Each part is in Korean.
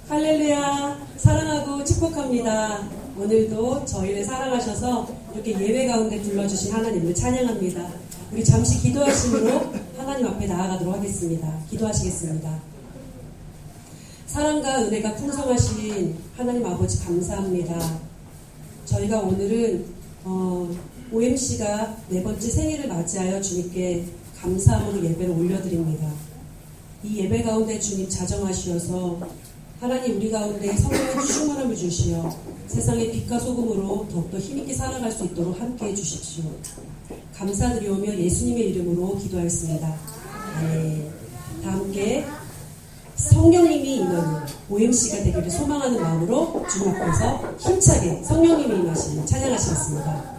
할렐루야, 사랑하고 축복합니다. 오늘도 저희를 사랑하셔서 이렇게 예배 가운데 불러주신 하나님을 찬양합니다. 우리 잠시 기도하심으로 하나님 앞에 나아가도록 하겠습니다. 기도하시겠습니다. 사랑과 은혜가 풍성하신 하나님 아버지 감사합니다. 저희가 오늘은 OMC가 4번째 생일을 맞이하여 주님께 감사함으로 예배를 올려드립니다. 이 예배 가운데 주님 자정하시어서 하나님 우리 가운데 성령의 충만함을 주시어 세상의 빛과 소금으로 더욱더 힘있게 살아갈 수 있도록 함께해 주십시오. 감사드리오며 예수님의 이름으로 기도하였습니다. 네. 다 함께 성령님이 임하는 OMC가 되기를 소망하는 마음으로 주님 앞에서 힘차게 성령님이 임하시는 찬양하시겠습니다.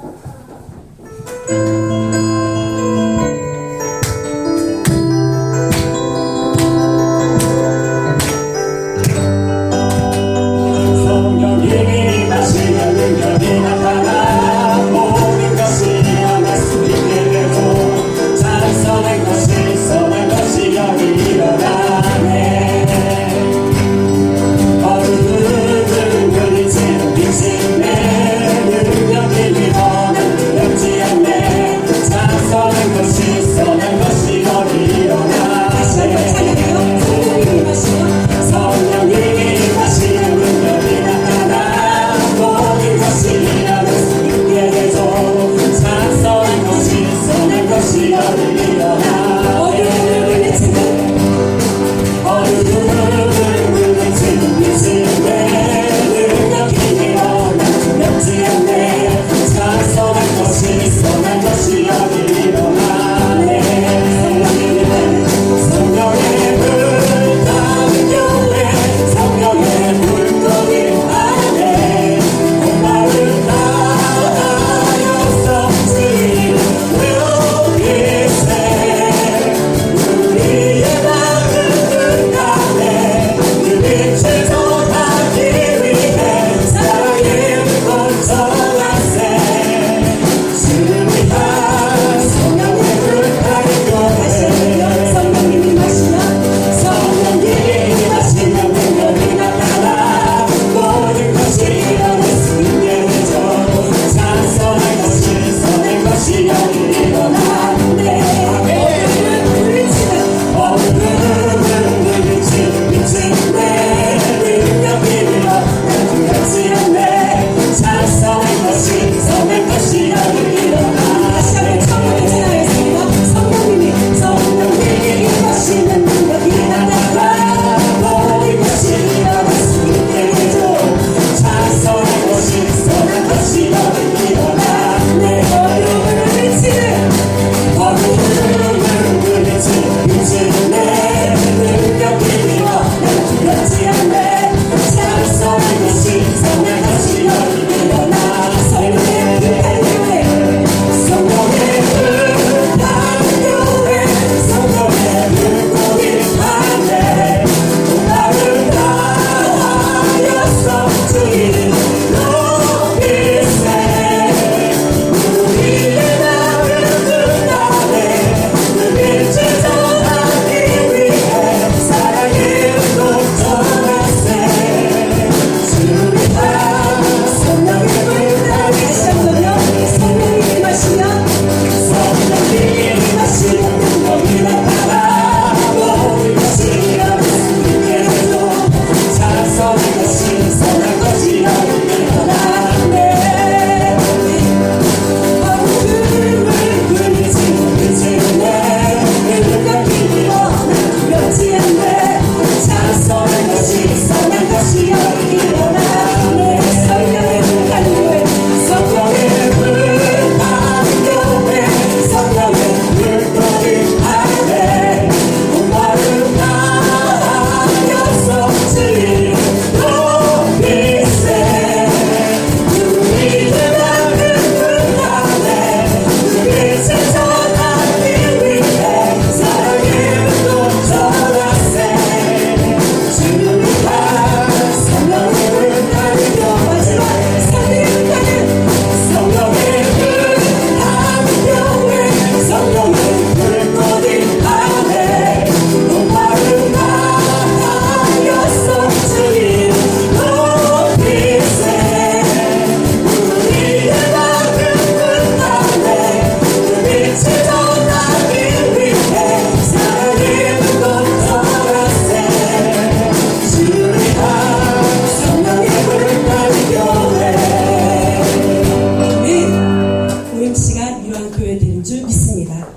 say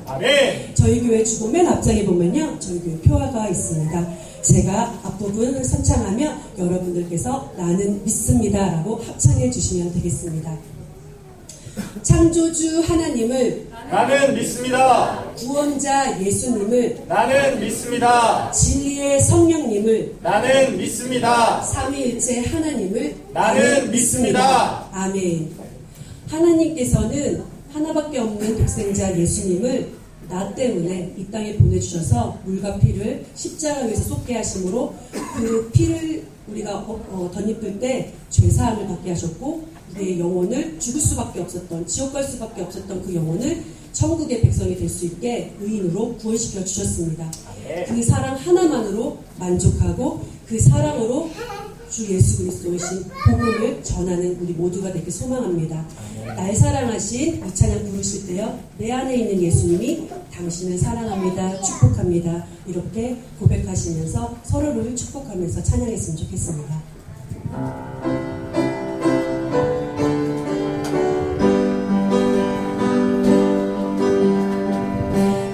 아멘. 저희 교회 주보 맨 앞장에 보면요, 저희 교회 표화가 있습니다. 제가 앞부분을 선창하며 여러분들께서 나는 믿습니다라고 합창해 주시면 되겠습니다. 창조주 하나님을 나는 믿습니다. 구원자 예수님을 나는 믿습니다. 진리의 성령님을 나는 믿습니다. 삼위일체 하나님을 나는 믿습니다. 아멘. 하나님께서는 하나밖에 없는 독생자 예수님을 나 때문에 이 땅에 보내주셔서 물과 피를 십자가 위에서 쏟게 하심으로 그 피를 우리가 덧입을 때 죄사함을 받게 하셨고, 우리의 영혼을 죽을 수밖에 없었던, 지옥 갈 수밖에 없었던 그 영혼을 천국의 백성이 될 수 있게 의인으로 구원시켜 주셨습니다. 그 사랑 하나만으로 만족하고 그 사랑으로 주 예수 그리스도이신 복음을 전하는 우리 모두가 되길 소망합니다. 날 사랑하신 이 찬양 부르실 때요, 내 안에 있는 예수님이 당신을 사랑합니다, 축복합니다, 이렇게 고백하시면서 서로를 축복하면서 찬양했으면 좋겠습니다.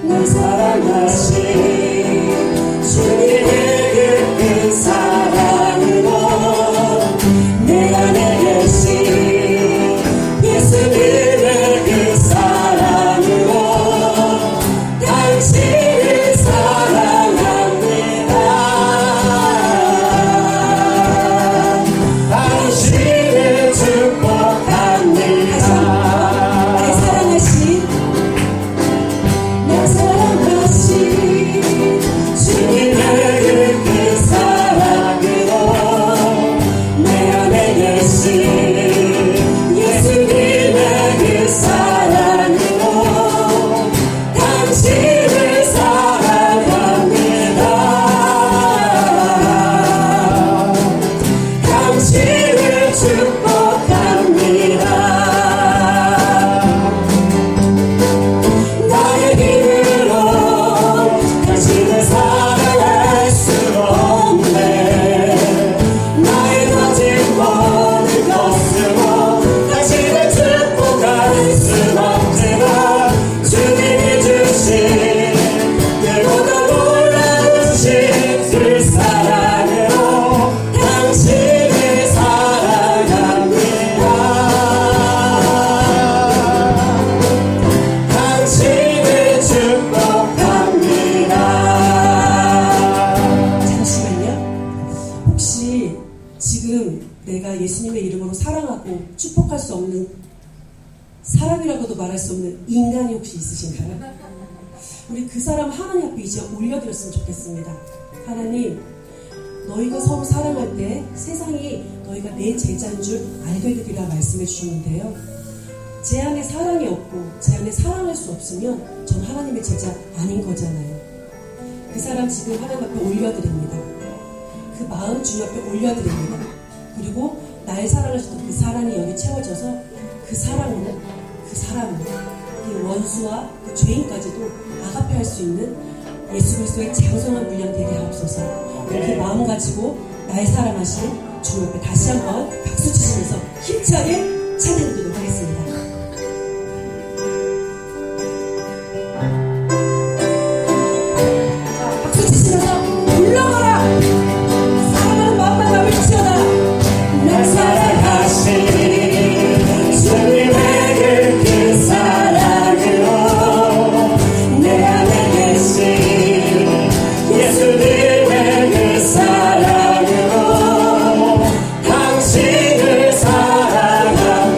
날 사랑하신 주님의 그 사랑으로 내 안에 계신 예수님의 그 사랑으로 당신을 사랑합니다. 당신을 축복합니다. 날 사랑하신 주님의 그 사랑으로 내 안에 계신 예수님의 그 사랑으로 당신을 사랑합니다. 당신을 축복합니다. 나의 힘으로 당신을 사랑할 수 없네. 나의 가진 모든 것으로 당신을 축복할 순 없지만 주님이 주신 그보다 놀라우신 그 사랑으로 당신을 사랑합니다. 당신을 축복합니다. 잠시만요. 혹시 지금 내가 예수님의 이름으로 사랑하고 축복할 수 없는, 사람이라고도 말할 수 없는 인간이 혹시 있으신가요? 우리 그 사람 하나님 앞에 이제 올려드렸으면 좋겠습니다. 하나님, 너희가 서로 사랑할 때 세상이 너희가 내 제자인 줄 알게 되리라 말씀해 주셨는데요, 제 안에 사랑이 없고 제 안에 사랑할 수 없으면 전 하나님의 제자 아닌 거잖아요. 그 사람 지금 하나님 앞에 올려드립니다. 그 마음 주님 앞에 올려드립니다. 그리고 날 사랑하셨던 그 사랑이 여기 채워져서 그 사랑으로 그 원수와 그 죄인까지도 아가페할 수 있는 예수 그리스도의 장성한 분량 되게 하옵소서. 그 마음 가지고 날 사랑하신 주님 앞에 다시 한번 박수 치시면서 힘차게 찬양 드리도록 하겠습니다. 자, 박수 치시면서 불러봐라. 사랑하는 마음만 남을 치어라. 날 사랑하신 주님의 그 사랑으로 내 안에 계신 예수님의 그 사랑으로 당신을 사랑합니다.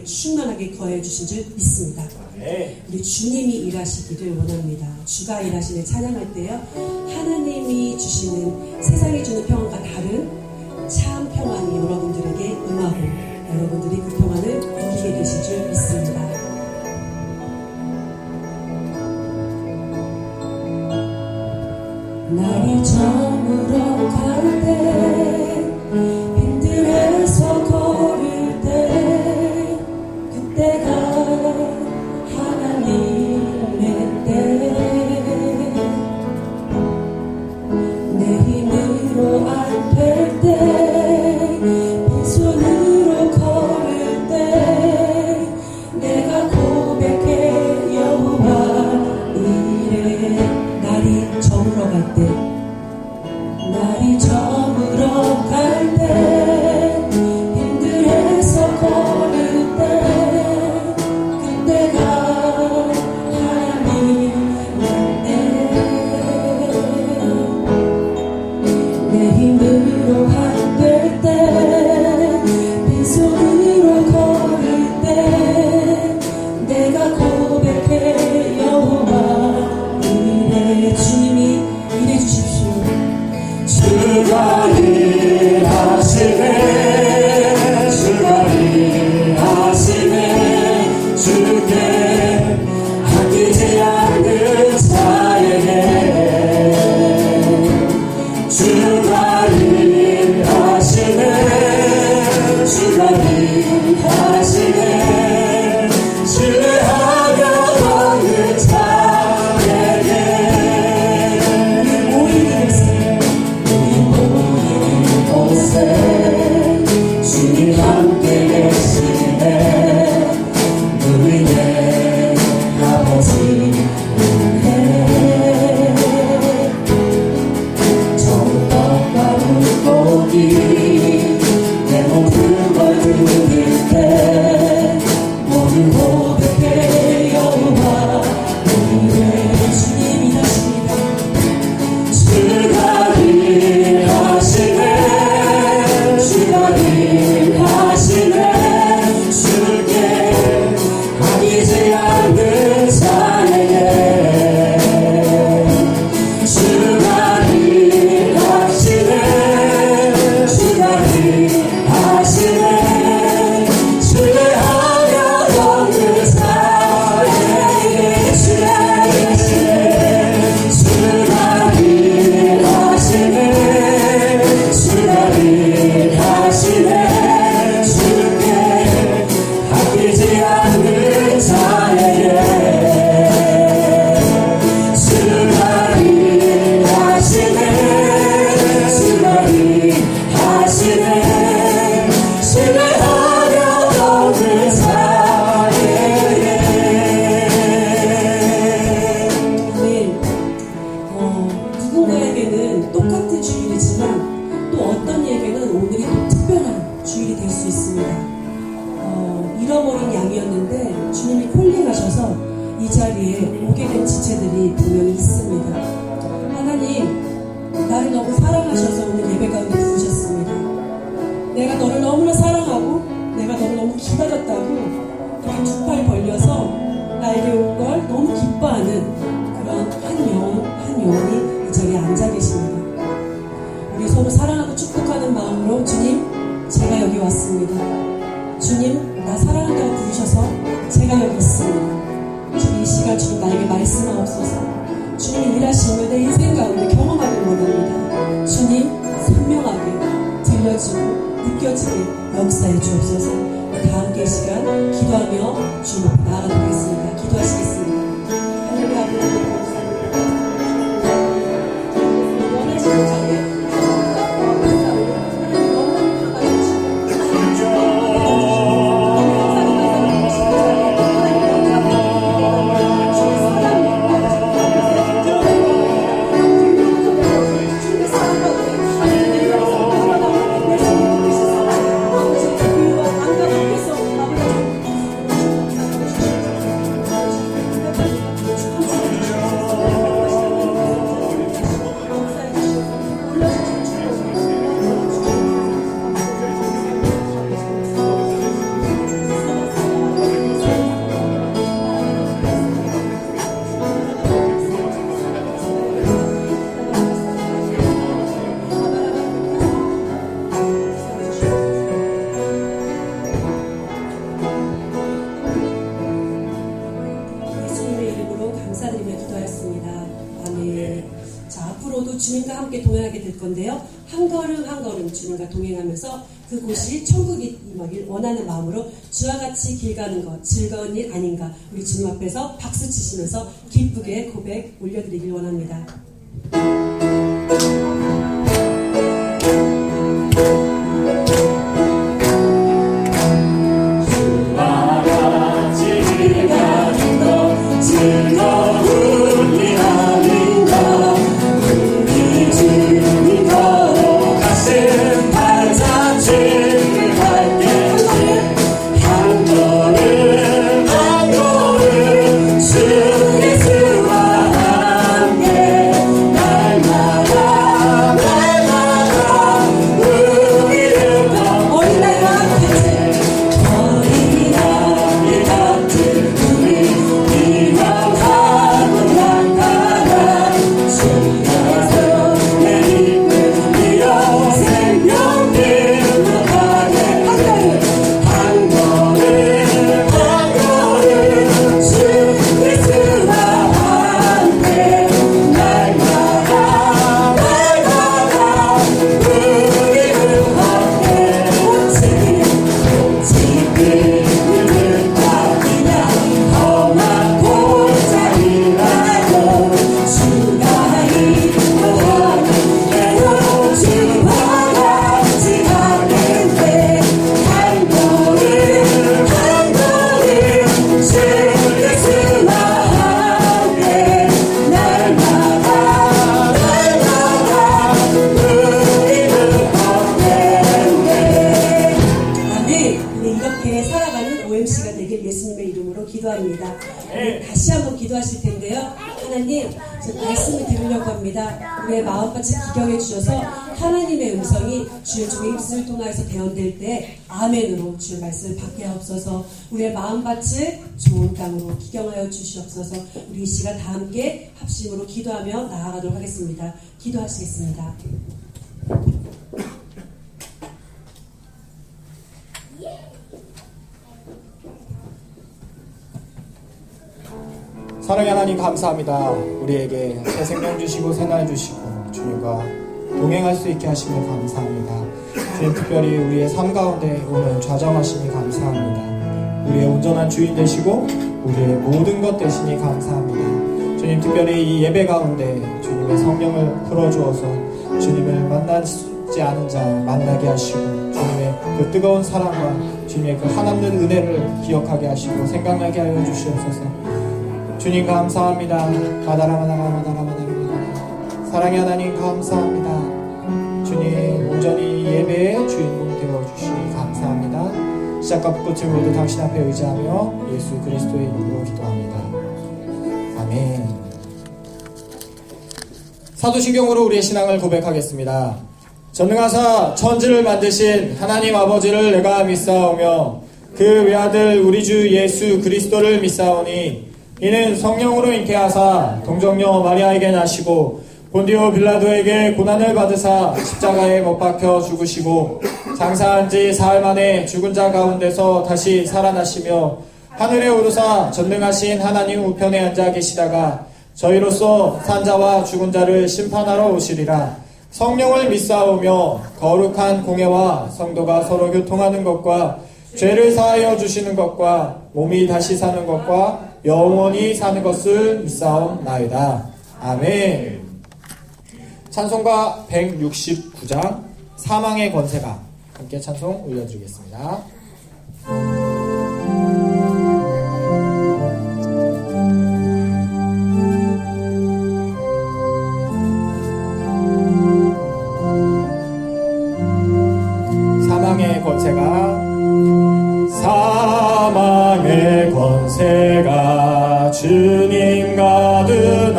충만하게 거해 주신 줄 믿습니다. 네. 우리 주님이 일하시기를 원합니다. 주가 일하시는 찬양할 때요, 하나님이 주시는, 세상이 주는 평안과 다른 참 평안이 여러분들에게 임하고 여러분들이 그 평안을 누리게 되실 줄 믿습니다. 날이 저물어 갈 때, 빈들에서 걸을 때, 그때가 하나님의 때. 내 힘으로 안 될 때, 빈손으로 걸을 때, 내가 고백해 여호와 이래. 날이 저물어 갈 때, 날이 저물어 갈 때, 빈들에서 걸을 때, 그때가 하나님의 때. 내 힘으로 안 될 때, 빈손으로 걸을 때, 내가 고백해 여호와 이래. 주님이 일해 주십시오. 주가 일하시네, 주가 일하시네, 주께 아끼지 않는 자에게. 주가 일하시네, 주가 일하시네, 신뢰하며 걷는 자에게. 주님 함께 계시네, 누리네 아버지 은혜. 정떡과 물고기 내 모든 걸 드릴 때, 모두 고백해 여호와 이래. 주님 일하십니다. 주가 일하시네, 주가 일하시네, 주께 아끼지 않는 자에게. 주가 일하시네, 주가 일하시네, 신뢰하며 걷는 자에게. 주가 일하시네, 주가 일하시네, 주가 일하시네, 주께 아끼지 않는 자에게. 주가 일하시네, 주가 일하시네, 신뢰하며 걷는 자에게. 아멘. 누군가에게는 똑같은 주일이지만 또 어떤 이에게는 오늘이 또 특별한 주일이 될 수 있습니다. 잃어버린 양이었는데 주님이 콜링하셔서 이 자리에 오게 된 지체들이 분명히 있습니다. 하나님, 나를 너무 사랑하셔서 오늘 예배 가운데 부르셨습니다. 내가 너를 너무나 사랑하고 내가 너를 너무 기다렸다고 이렇게 두 팔 벌려서 나에게 온 걸 너무 기뻐하는 그런 한 영혼이 이 자리에 앉아 계십니다. 우리 서로 사랑하고 축복하는 마음으로, 주님, 제가 여기 왔습니다. 주님, 나 사랑한다고 부르셔서 제가 여기 있습니다. 주님, 이 시간 주님 나에게 말씀하옵소서. 주님 일하심을 내 인생 가운데 경험하길 원합니다. 주님, 선명하게 들려지고 느껴지게 역사해 주옵소서. 다 함께 이 시간 기도하며 주님 앞에 나아가겠습니다. 기도하시겠습니다. 하나님 아버지, 감사합니다. 원하시는 자리에 드릴 건데요. 한 걸음 한 걸음 주님과 동행하면서 그곳이 천국이 임하길 원하는 마음으로 주와 같이 길 가는 것 즐거운 일 아닌가. 우리 주님 앞에서 박수 치시면서 기쁘게 고백 올려드리길 원합니다. 주와 같이 길 가는 것 즐거운 일 아닌가. 우리 주님 걸어가신 발자취를 밟겠지. 한 걸음 한 걸음 주 예수와 함께 날마다 날마다 우리를 어린아이와 같이 어린아이 같은 우리 희망하고 나가라. 주의 손에 이끌리어 생명 기록하게 한 걸음 한 걸음 주 예수와 함께 날마다 날마다 우리를 함께 지금을 따르냐 험한 골짜기라도 주가 인도하는 대로 주와 같이 가는데 한 걸음 한 걸음 주 예수와 함께 날마다 날마다 우리를 얻는데. 아멘. 네, 이렇게 살아가는 OMC가 되길 예수님의 이름으로 기도합니다. 네, 다시 한번 기도하실 텐데요. 하나님, 저 말씀을 들으려고 합니다. 우리의 마음같이 기경해 주셔서 하나님의 음성이 주의 종의 입술을 통하여서 대언될 때 아멘으로 주의 말씀을 받게 하옵소서. 우리의 마음밭을 좋은 땅으로 기경하여 주시옵소서. 우리 이 시간 다 함께 합심으로 기도하며 나아가도록 하겠습니다. 기도하시겠습니다. 사랑의 하나님 감사합니다. 우리에게 새 생명 주시고 새날 주시고 주님과 동행할 수 있게 하시며 감사합니다. 주님 특별히 우리의 삶 가운데 오늘 좌정하시니 감사합니다. 우리의 온전한 주인 되시고 우리의 모든 것 되시니 감사합니다. 주님 특별히 이 예배 가운데 주님의 성령을 풀어주어서 주님을 만나지 않은 자 만나게 하시고 주님의 그 뜨거운 사랑과 주님의 그 한없는 은혜를 기억하게 하시고 생각나게 하여 주시옵소서. 주님 감사합니다. 마다라마다라마다라마다라마다. 사랑의 하나님 감사합니다. 주님 온전히 이 예배의 주인공 되어주시니 감사합니다. 시작과 끝을 모두 당신 앞에 의지하며 예수 그리스도의 이름으로 기도합니다. 아멘. 사도신경으로 우리의 신앙을 고백하겠습니다. 전능하사 천지를 만드신 하나님 아버지를 내가 믿사오며 그 외아들 우리 주 예수 그리스도를 믿사오니 이는 성령으로 잉태하사 동정녀 마리아에게 나시고 본디오 빌라도에게 고난을 받으사 십자가에 못 박혀 죽으시고 장사한 지 사흘 만에 죽은 자 가운데서 다시 살아나시며 하늘에 오르사 전능하신 하나님 우편에 앉아 계시다가 저희로서 산자와 죽은 자를 심판하러 오시리라. 성령을 믿사오며 거룩한 공예와 성도가 서로 교통하는 것과 죄를 사하여 주시는 것과 몸이 다시 사는 것과 영원히 사는 것을 믿사옵나이다. 아멘. 찬송가 169장 사망의 권세가 함께 찬송 올려드리겠습니다. 사망의 권세가 사망의 권세가 주님 가드나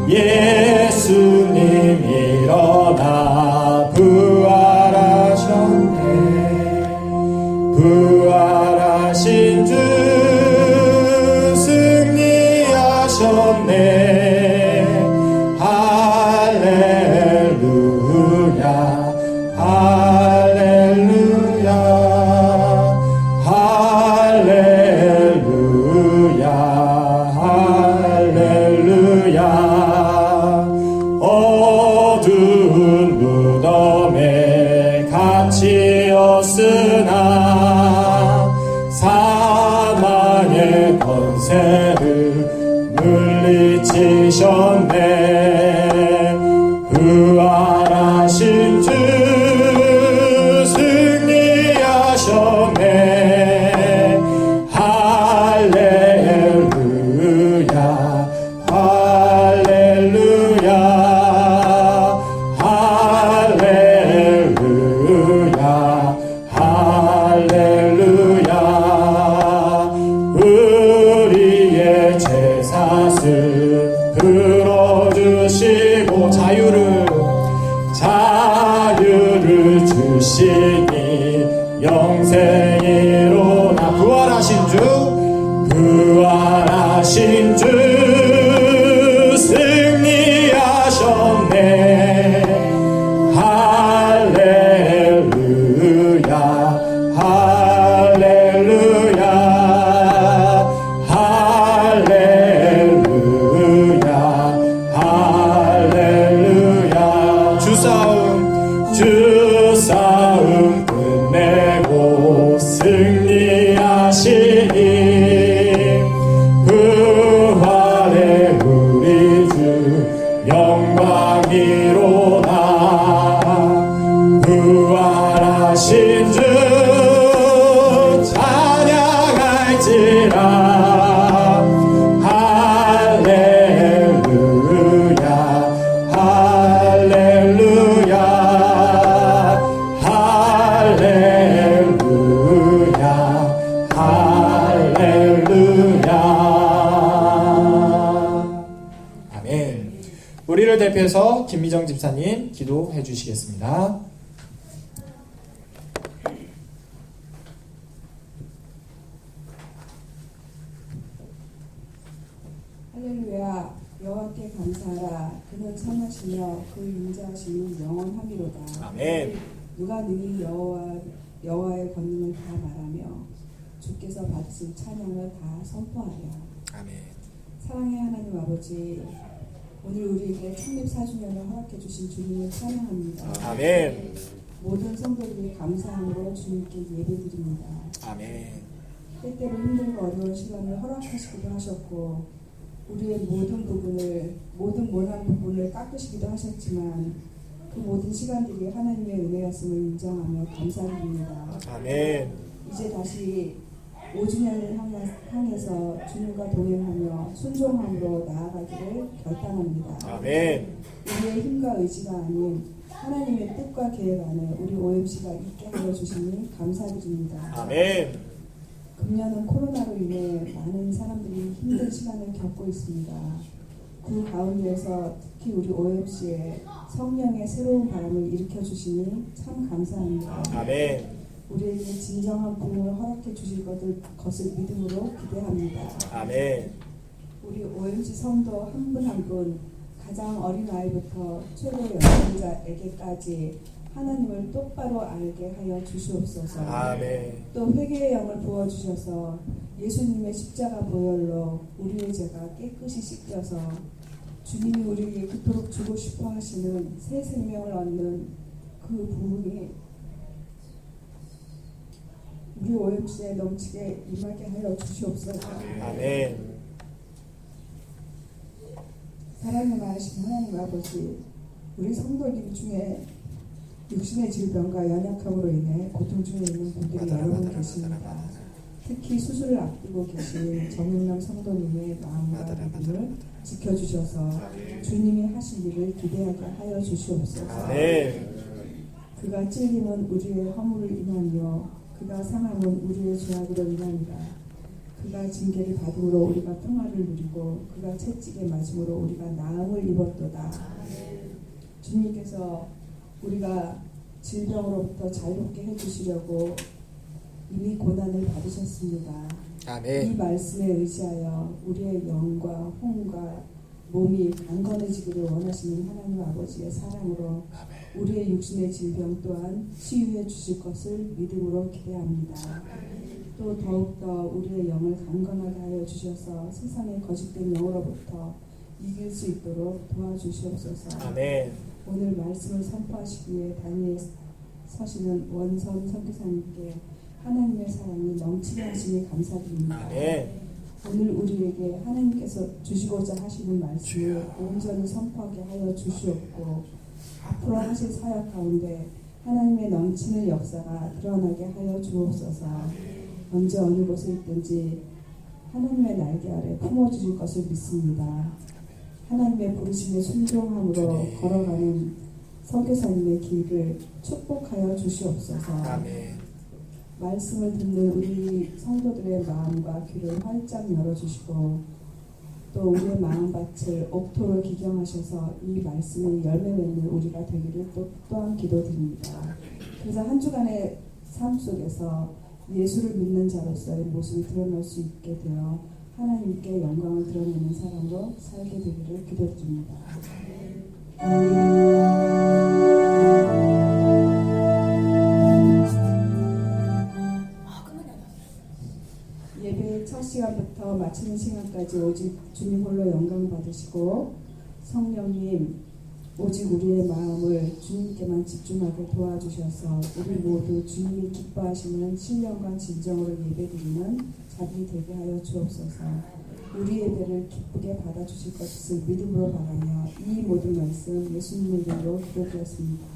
예수님 일어나 부활하셨네. 부활하신 주 승리하셨네. 할렐루야 할렐루야 할렐루야 할렐루야. 무덤에 갇히었으나 사망의 권세를 물리치셨네. 부활하신 주 승리하셨네. 할렐루야 할렐루야 할렐루야 할렐루야. 우리의 죄사슬 풀어주시고 자유를 주시니 영생이로나. 부활하신 주 승리하셨네. 할렐루야 할렐루야 할렐루야 할렐루야. 주 싸움 끝내고 승리하시니 부활의 우리 주 영광이로다. 부활하신 주 찬양할지라. 할렐루야 할렐루야 할렐루야 할렐루야. 아멘. 우리를 대표해서 김미정 집사님 기도해 주시겠습니다. 할렐루야. 여호와께 감사하라. 그는 선하시며 그 인자하심은 영원함이로다. 아멘. 누가 능히 여호와의 권능을 다 말하며 주께서 받으신 찬양을 다 선포하랴. 아멘. 사랑의 하나님 아버지, 오늘 우리에게 창립 4주년을 허락해 주신 주님을 찬양합니다. 아멘. 모든 성도들이 감사함으로 주님께 예배드립니다. 아멘. 때때로 힘들고 어려운 시간을 허락하시기도 하셨고 우리의 모든 모난 부분을 깎으시기도 하셨지만 그 모든 시간들이 하나님의 은혜였음을 인정하며 감사드립니다. 아멘. 이제 다시 5주년을 향해서 주님과 동행하며 순종함으로 나아가기를 결단합니다. 아멘. 우리의 힘과 의지가 아닌 하나님의 뜻과 계획 안에 우리 OMC가 있게 하여 주시니 감사드립니다. 아멘. 금년은 코로나로 인해 많은 사람들이 힘든 시간을 겪고 있습니다. 그 가운데에서 특히 우리 OMC에 성령의 새로운 바람을 일으켜 주시니 참 감사합니다. 아멘. 우리에게 진정한 부흥을 허락해 주실 것을 믿음으로 기대합니다. 아멘. 우리 OMC 성도 한 분 한 분, 가장 어린 아이부터 최고 연장자에게까지 하나님을 똑바로 알게 하여 주시옵소서. 아멘. 또 회개의 영을 부어주셔서 예수님의 십자가 보혈로 우리의 죄가 깨끗이 씻겨서 주님이 우리에게 그토록 주고 싶어 하시는 새 생명을 얻는 그 부흥이 우리 OMC에 넘치게 임하게 하여 주시옵소서. 아멘. 사랑이 많으신 하나님 아버지, 우리 성도들 중에 육신의 질병과 연약함으로 인해 고통 중에 있는 분들이 여러 분 계십니다. 특히 수술을 앞두고 계신 정영남 성도님의 마음과 믿음을 지켜주셔서 주님이 하실 일을 기대하게 하여 주시옵소서. 아멘. 그가 찔림은 우리의 허물을 인하며 그가 상함은 우리의 죄악으로 인하니라. 그가 징계를 받음으로 우리가 평화를 누리고 그가 채찍에 맞음으로 우리가 나음을 입었도다. 주님께서 우리가 질병으로부터 자유롭게 해주시려고 이미 고난을 받으셨습니다. 이 아멘. 말씀에 의지하여 우리의 영과 혼과 몸이 강건해지기를 원하시는 하나님 아버지의 사랑으로 우리의 육신의 질병 또한 치유해 주실 것을 믿음으로 기대합니다. 또 더욱더 우리의 영을 강건하게 하여 주셔서 세상의 거짓된 영으로부터 이길 수 있도록 도와주시옵소서. 아멘. 오늘 말씀을 선포하시기 위해 단위에 서시는 원선 선교사님께 하나님의 사랑이 넘치게 하시니 감사드립니다. 오늘 우리에게 하나님께서 주시고자 하시는 말씀을 온전히 선포하게 하여 주시옵고 앞으로 하실 사역 가운데 하나님의 넘치는 역사가 드러나게 하여 주옵소서. 언제 어느 곳에 있든지 하나님의 날개 아래 품어주실 것을 믿습니다. 하나님의 부르심에 순종함으로 걸어가는 선교사님의 길을 축복하여 주시옵소서. 말씀을 듣는 우리 성도들의 마음과 귀를 활짝 열어주시고 또 우리의 마음밭을 옥토로 기경하셔서 이 말씀이 열매 맺는 우리가 되기를 또한 기도드립니다. 그래서 한 주간의 삶 속에서 예수를 믿는 자로서의 모습이 드러날 수 있게 되어 하나님께 영광을 드러내는 사람으로 살게 되기를 기도드립니다. 예배의 첫 시간부터 마치는 시간까지 오직 주님 홀로 영광 받으시고 성령님 오직 우리의 마음을 주님께만 집중하게 도와주셔서 우리 모두 주님이 기뻐하시는 신령과 진정으로 예배드리는 자들이 되게 하여 주옵소서. 우리 예배를 기쁘게 받아주실 것을 믿음으로 바라며 이 모든 말씀 예수님의 이름으로 기도드렸습니다.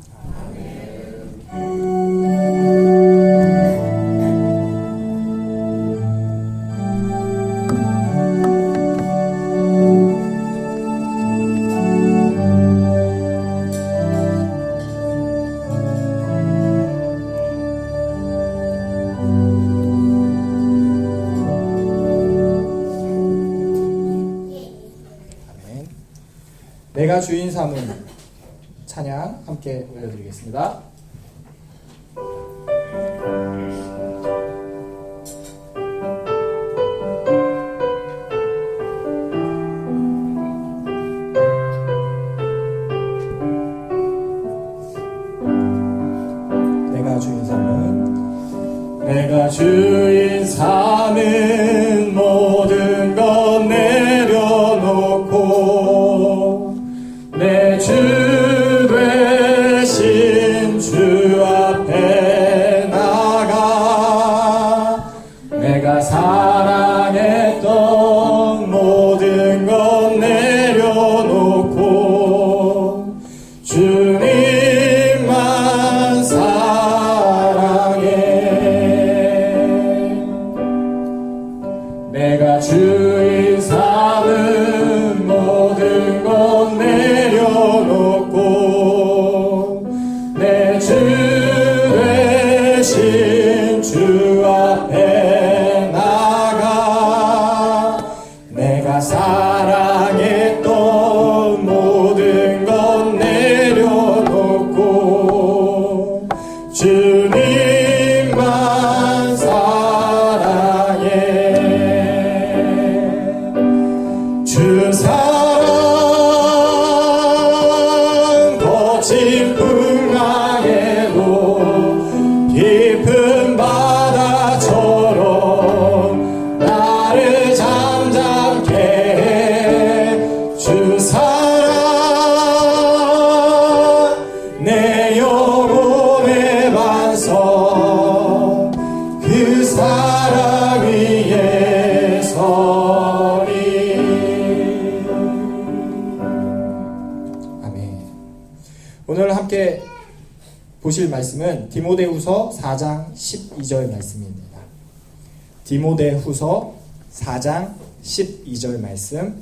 내가 주인 삼은 찬양 함께 올려드리겠습니다. 내가 주인 삼은 모든 것 내려놓고 내 주 되신 주 앞에 나가 내가 사랑했던 모든 것 내려놓고 주님만 내가 주인 삼은 모든 것 내려놓고 내 주 되신 주 앞에 나가 내가 사랑했던 모든 것 내려놓고 주님만 주 사랑 거친 풍랑에도 깊은 바다처럼 나를 잠잠케 해 주 사랑 내 영혼의 반석 그 사랑 위에 서리. 오늘 함께 보실 말씀은 디모데후서 4장 12절 말씀입니다. 디모데후서 4장 12절 말씀.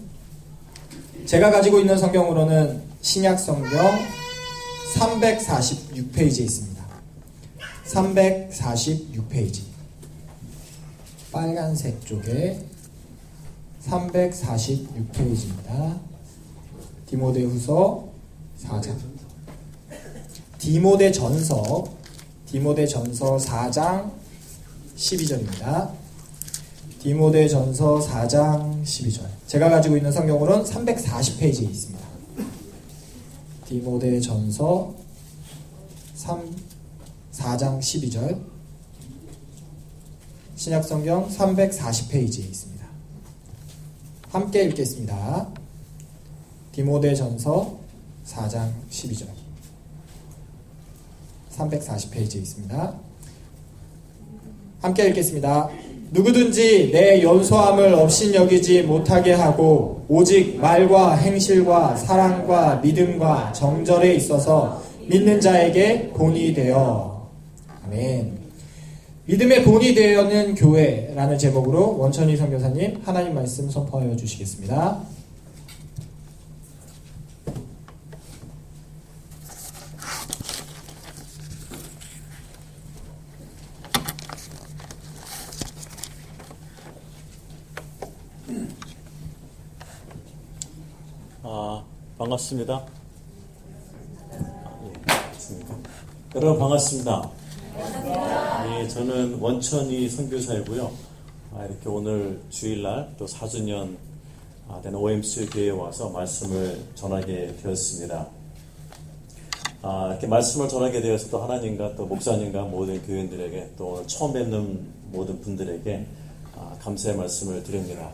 제가 가지고 있는 성경으로는 신약 성경 346페이지에 있습니다. 346페이지. 빨간색 쪽에 346페이지입니다. 디모데후서 4장. 디모데전서 4장 12절입니다. 디모데전서 4장 12절. 제가 가지고 있는 성경으로는 340페이지에 있습니다. 디모데전서 4장 12절. 신약성경 340페이지에 있습니다. 함께 읽겠습니다. 디모데전서 4장 12절. 340페이지에 있습니다. 함께 읽겠습니다. 누구든지 내 연소함을 업신여기지 못하게 하고 오직 말과 행실과 사랑과 믿음과 정절에 있어서 믿는 자에게 본이 되어. 아멘. 믿음의 본이 되어는 교회라는 제목으로 원천희 선교사님 하나님 말씀 선포하여 주시겠습니다. 반갑습니다. 반갑습니다. 여러분 반갑습니다. 예, 저는 원천희 선교사이고요. 이렇게 오늘 주일날 또 4주년 된 OMC 교회에 와서 말씀을 전하게 되었습니다. 이렇게 말씀을 전하게 되어서 또 하나님과 또 목사님과 모든 교인들에게 또 오늘 처음 뵙는 모든 분들에게 감사의 말씀을 드립니다.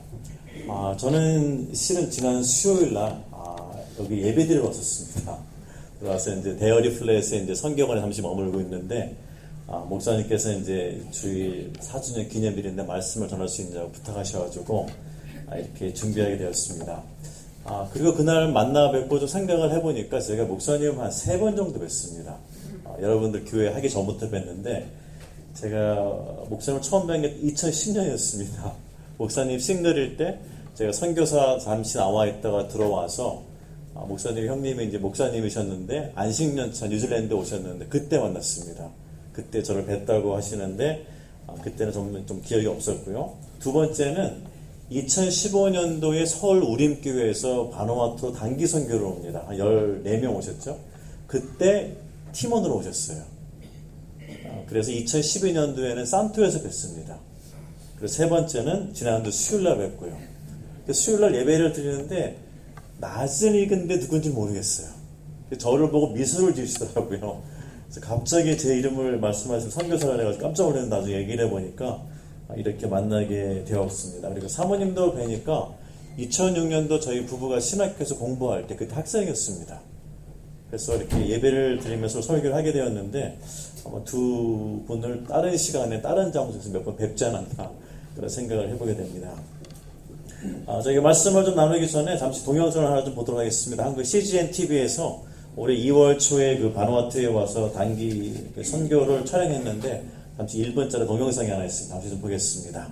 저는 실은 지난 수요일날 여기 예배드리러 왔었습니다. 들어와서 이제 데어리 플랫에 이제 선교관에 잠시 머물고 있는데, 목사님께서 이제 주일 4주년 기념일인데 말씀을 전할 수 있냐고 부탁하셔가지고, 이렇게 준비하게 되었습니다. 그리고 그날 만나 뵙고 좀 생각을 해보니까 제가 목사님 한 3번 정도 뵀습니다. 여러분들 교회 하기 전부터 뵀는데, 제가 목사님을 처음 뵌 게 2010년이었습니다. 목사님 싱글일 때 제가 선교사 잠시 나와 있다가 들어와서 목사님 형님이 이제 목사님이셨는데 안식년차 뉴질랜드 오셨는데 그때 만났습니다. 그때 저를 뵀다고 하시는데 그때는 좀 기억이 없었고요. 두 번째는 2015년도에 서울 우림교회에서 바누아투로 단기 선교를 옵니다. 한 14명 오셨죠. 그때 팀원으로 오셨어요. 그래서 2012년도에는 산토에서 뵀습니다. 그리고 세 번째는 지난주 수요일날 뵙고요. 수요일날 예배를 드리는데 낮은 읽은데 누군지 모르겠어요. 저를 보고 미소를 지으시더라고요. 그래서 갑자기 제 이름을 말씀하시면 선교사가 해가지고 깜짝 놀랐는데 나중에 얘기를 해보니까 이렇게 만나게 되었습니다. 그리고 사모님도 뵈니까 2006년도 저희 부부가 신학교에서 공부할 때 그때 학생이었습니다. 그래서 이렇게 예배를 드리면서 설교를 하게 되었는데 아마 두 분을 다른 시간에 다른 장소에서 몇 번 뵙지 않았나 그런 생각을 해보게 됩니다. 저희가 말씀을 좀 나누기 전에 잠시 동영상을 하나 좀 보도록 하겠습니다. 한국 CGN TV에서 올해 2월 초에 그 바누아투에 와서 단기 선교를 촬영했는데 잠시 1분짜리 동영상이 하나 있습니다. 잠시 좀 보겠습니다.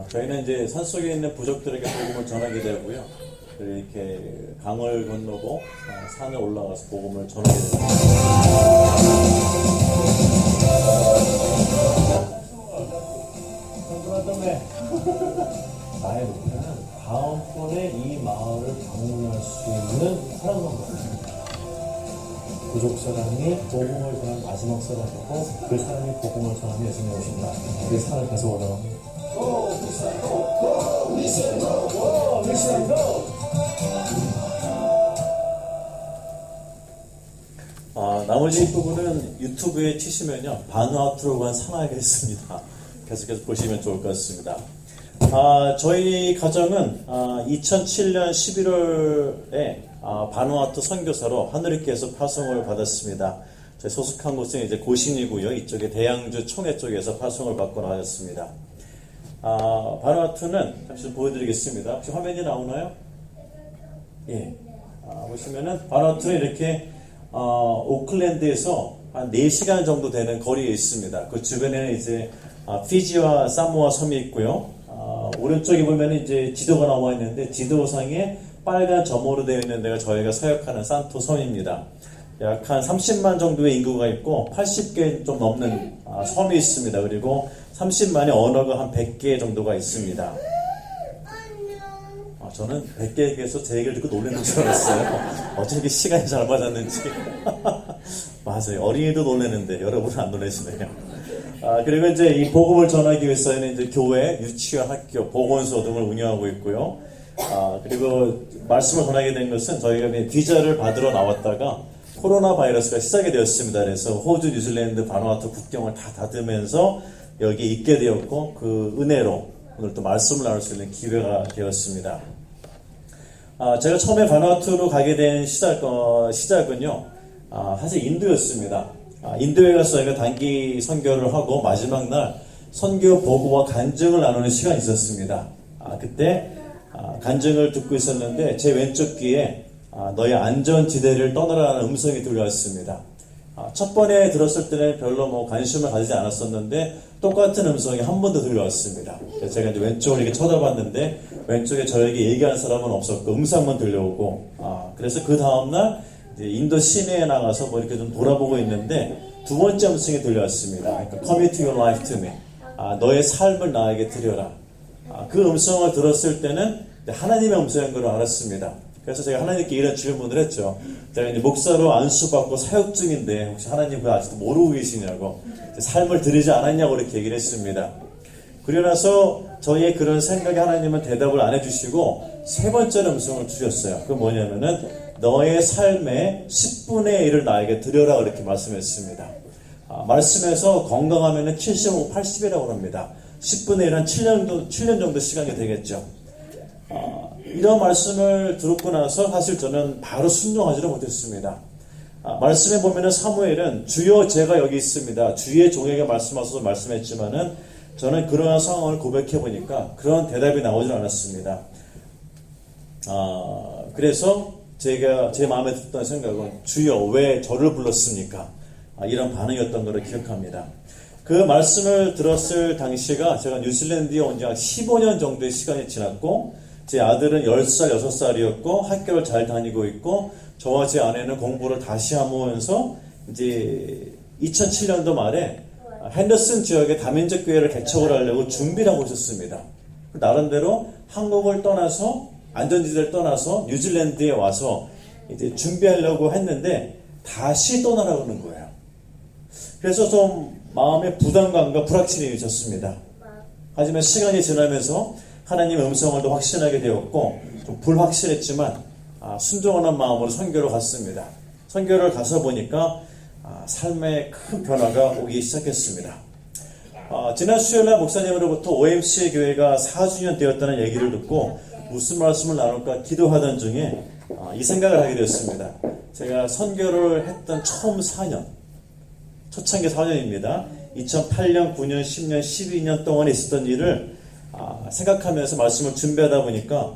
저희는 이제 산속에 있는 부족들에게 복음을 전하게 되고요. 이렇게 강을 건너고 산에 올라가서 복음을 전하게 됩니다. 나의 목표는 다음번에 이 마을을 방문할 수 있는 사람만 같습니다. 부족 사람이 복음을 전한 마지막 사람이고 그 사람이 복음을 전하면 예수님이 오신다. 그 산을 계속 올라갑니다. 나머지 부분은 유튜브에 치시면요 바누아투로 간 산악이 있습니다. 계속해서 보시면 좋을 것 같습니다. 저희 가정은 2007년 11월에 바누아투 선교사로 하늘교회에서 파송을 받았습니다. 저희 소속한 곳은 이제 고신이고요. 이쪽에 대양주 총회 쪽에서 파송을 받고 나왔습니다. 바누아투는 잠시 보여드리겠습니다. 혹시 화면이 나오나요? 예. 보시면은 바누아투는 이렇게 오클랜드에서 한 4시간 정도 되는 거리에 있습니다. 그 주변에는 이제 피지와 사모아 섬이 있고요. 오른쪽에 보면 이제 지도가 나와 있는데 지도상에 빨간 점으로 되어 있는 데가 저희가 사역하는 산토 섬입니다. 약 한 30만 정도의 인구가 있고 80개 좀 넘는 섬이 있습니다. 그리고 30만의 언어가 한 100개 정도가 있습니다. 저는 100개에서 제 얘기를 듣고 놀라는 줄 알았어요. 어떻게 시간이 잘 맞았는지. 맞아요. 어린이도 놀라는데 여러분은 안 놀라시네요. 그리고 이제 이 복음을 전하기 위해서는 이제 교회, 유치원, 학교, 보건소 등을 운영하고 있고요. 그리고 말씀을 전하게 된 것은 저희가 비자를 받으러 나왔다가 코로나 바이러스가 시작이 되었습니다. 그래서 호주, 뉴질랜드, 바누아투 국경을 다 닫으면서 여기 있게 되었고 그 은혜로 오늘 또 말씀을 나눌 수 있는 기회가 되었습니다. 제가 처음에 바누아투로 가게 된 시작은요, 사실 인도였습니다. 인도에 가서 저희가 단기 선교를 하고 마지막 날 선교 보고와 간증을 나누는 시간이 있었습니다. 그때 간증을 듣고 있었는데 제 왼쪽 귀에 너의 안전지대를 떠나라는 음성이 들려왔습니다. 첫 번에 들었을 때는 별로 관심을 가지지 않았었는데 똑같은 음성이 한 번 더 들려왔습니다. 그래서 제가 이제 왼쪽을 이렇게 쳐다봤는데 왼쪽에 저에게 얘기하는 사람은 없었고 음성만 들려오고 그래서 그 다음날 인도 시내에 나가서 이렇게 좀 돌아보고 있는데 두 번째 음성이 들려왔습니다. 그러니까 Commit your life to me. 너의 삶을 나에게 드려라. 그 음성을 들었을 때는 하나님의 음성인 걸 알았습니다. 그래서 제가 하나님께 이런 질문을 했죠. 제가 이제 목사로 안수받고 사역 중인데 혹시 하나님 그거 아직도 모르고 계시냐고, 삶을 드리지 않았냐고 이렇게 얘기를 했습니다. 그러고 나서 저희의 그런 생각에 하나님은 대답을 안 해주시고 세 번째 음성을 주셨어요. 그건 뭐냐면은 너의 삶의 10분의 1을 나에게 드려라 그렇게 말씀했습니다. 말씀에서 건강하면은 70, 80이라고 합니다. 10분의 1은 7년 정도 시간이 되겠죠. 이런 말씀을 듣고 나서 사실 저는 바로 순종하지를 못했습니다. 말씀에 보면은 사무엘은 주여 제가 여기 있습니다. 주의 종에게 말씀하셔서 말씀했지만은 저는 그러한 상황을 고백해 보니까 그런 대답이 나오질 않았습니다. 그래서 제가 제 마음에 들었던 생각은 주여 왜 저를 불렀습니까? 이런 반응이었던 것을 기억합니다. 그 말씀을 들었을 당시가 제가 뉴질랜드에 온 지 한 15년 정도의 시간이 지났고 제 아들은 10살, 6살이었고 학교를 잘 다니고 있고 저와 제 아내는 공부를 다시 하면서 이제 2007년도 말에 핸더슨 지역에 다민족 교회를 개척을 하려고 준비를 하고 있었습니다. 나름대로 한국을 떠나서 안전지대를 떠나서 뉴질랜드에 와서 이제 준비하려고 했는데 다시 떠나라고 하는 거예요. 그래서 좀 마음의 부담감과 불확실이 있었습니다. 하지만 시간이 지나면서 하나님의 음성을 더 확신하게 되었고 좀 불확실했지만 순종하는 마음으로 선교를 갔습니다. 선교를 가서 보니까 삶에 큰 변화가 오기 시작했습니다. 지난 수요일날 목사님으로부터 OMC 교회가 4주년 되었다는 얘기를 듣고 무슨 말씀을 나눌까 기도하던 중에 이 생각을 하게 되었습니다. 제가 선교를 했던 처음 4년, 초창기 4년입니다. 2008년, 9년, 10년, 12년 동안에 있었던 일을 생각하면서 말씀을 준비하다 보니까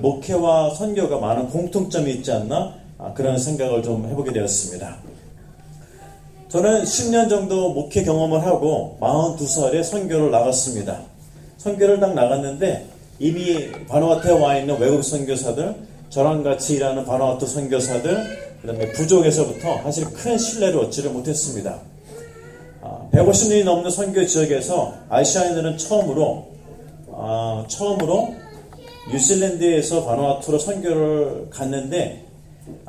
목회와 선교가 많은 공통점이 있지 않나 그런 생각을 좀 해보게 되었습니다. 저는 10년 정도 목회 경험을 하고 42살에 선교를 나갔습니다. 선교를 딱 나갔는데 이미 바누아투에 와 있는 외국 선교사들, 저랑 같이 일하는 바누아투 선교사들, 그 다음에 부족에서부터 사실 큰 신뢰를 얻지를 못했습니다. 150년이 넘는 선교 지역에서 아시아인들은 처음으로 뉴질랜드에서 바누아투로 선교를 갔는데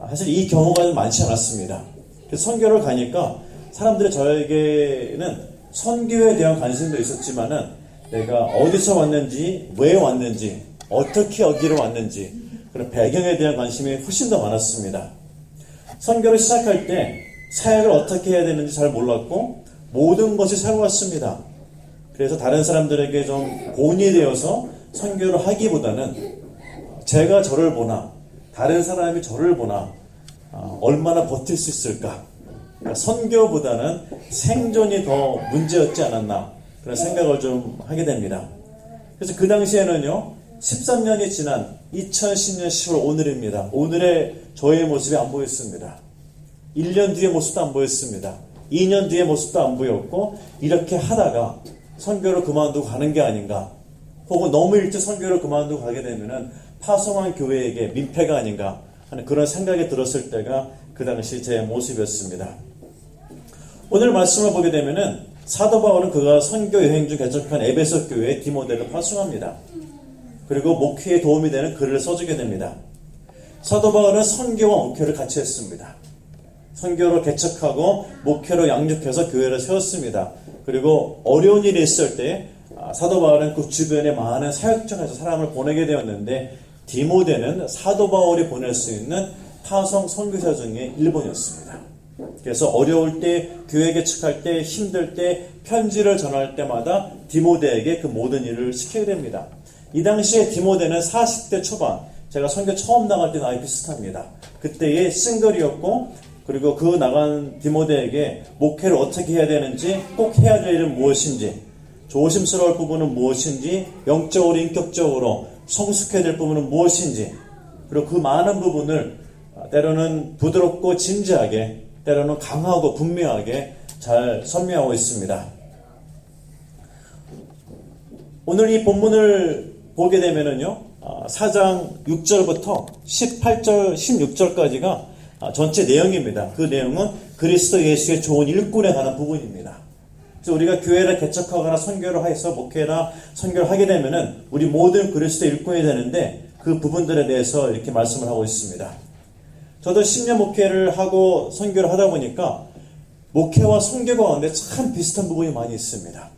사실 이 경우가 좀 많지 않았습니다. 그래서 선교를 가니까 사람들이 저에게는 선교에 대한 관심도 있었지만은 내가 어디서 왔는지, 왜 왔는지, 어떻게 여기로 왔는지 그런 배경에 대한 관심이 훨씬 더 많았습니다. 선교를 시작할 때 사역을 어떻게 해야 되는지 잘 몰랐고 모든 것이 새로웠습니다. 그래서 다른 사람들에게 좀 본이 되어서 선교를 하기보다는 제가 저를 보나 다른 사람이 저를 보나 얼마나 버틸 수 있을까, 그러니까 선교보다는 생존이 더 문제였지 않았나 그런 생각을 좀 하게 됩니다. 그래서 그 당시에는요 13년이 지난 2010년 10월 오늘입니다. 오늘의 저의 모습이 안 보였습니다. 1년 뒤의 모습도 안 보였습니다. 2년 뒤의 모습도 안 보였고 이렇게 하다가 선교를 그만두고 가는 게 아닌가, 혹은 너무 일찍 선교를 그만두고 가게 되면은 파송한 교회에게 민폐가 아닌가 하는 그런 생각이 들었을 때가 그 당시 제 모습이었습니다. 오늘 말씀을 보게 되면은 사도 바울은 그가 선교 여행 중 개척한 에베소 교회의 디모데를 파송합니다. 그리고 목회에 도움이 되는 글을 써주게 됩니다. 사도 바울은 선교와 목회를 같이 했습니다. 선교로 개척하고 목회로 양육해서 교회를 세웠습니다. 그리고 어려운 일이 있을 때 사도 바울은 그 주변에 많은 사역장에서 사람을 보내게 되었는데 디모데는 사도 바울이 보낼 수 있는 파송 선교사 중에 1번이었습니다. 그래서 어려울 때, 교회 개척할 때, 힘들 때, 편지를 전할 때마다 디모데에게 그 모든 일을 시켜야 됩니다. 이 당시에 디모데는 40대 초반, 제가 선교 처음 나갈 때 나이 비슷합니다. 그때의 싱글이었고, 그리고 그 나간 디모데에게 목회를 어떻게 해야 되는지, 꼭 해야 될 일은 무엇인지, 조심스러울 부분은 무엇인지, 영적으로 인격적으로 성숙해야 될 부분은 무엇인지, 그리고 그 많은 부분을 때로는 부드럽고 진지하게, 때로는 강하고 분명하게 잘 설명하고 있습니다. 오늘 이 본문을 보게 되면은요, 4장 6절부터 18절, 16절까지가 전체 내용입니다. 그 내용은 그리스도 예수의 좋은 일꾼에 관한 부분입니다. 그래서 우리가 교회를 개척하거나 선교를 해서 목회나 선교를 하게 되면은 우리 모든 그리스도 일꾼이 되는데 그 부분들에 대해서 이렇게 말씀을 하고 있습니다. 저도 10년 목회를 하고 선교를 하다 보니까 목회와 선교 가운데 참 비슷한 부분이 많이 있습니다.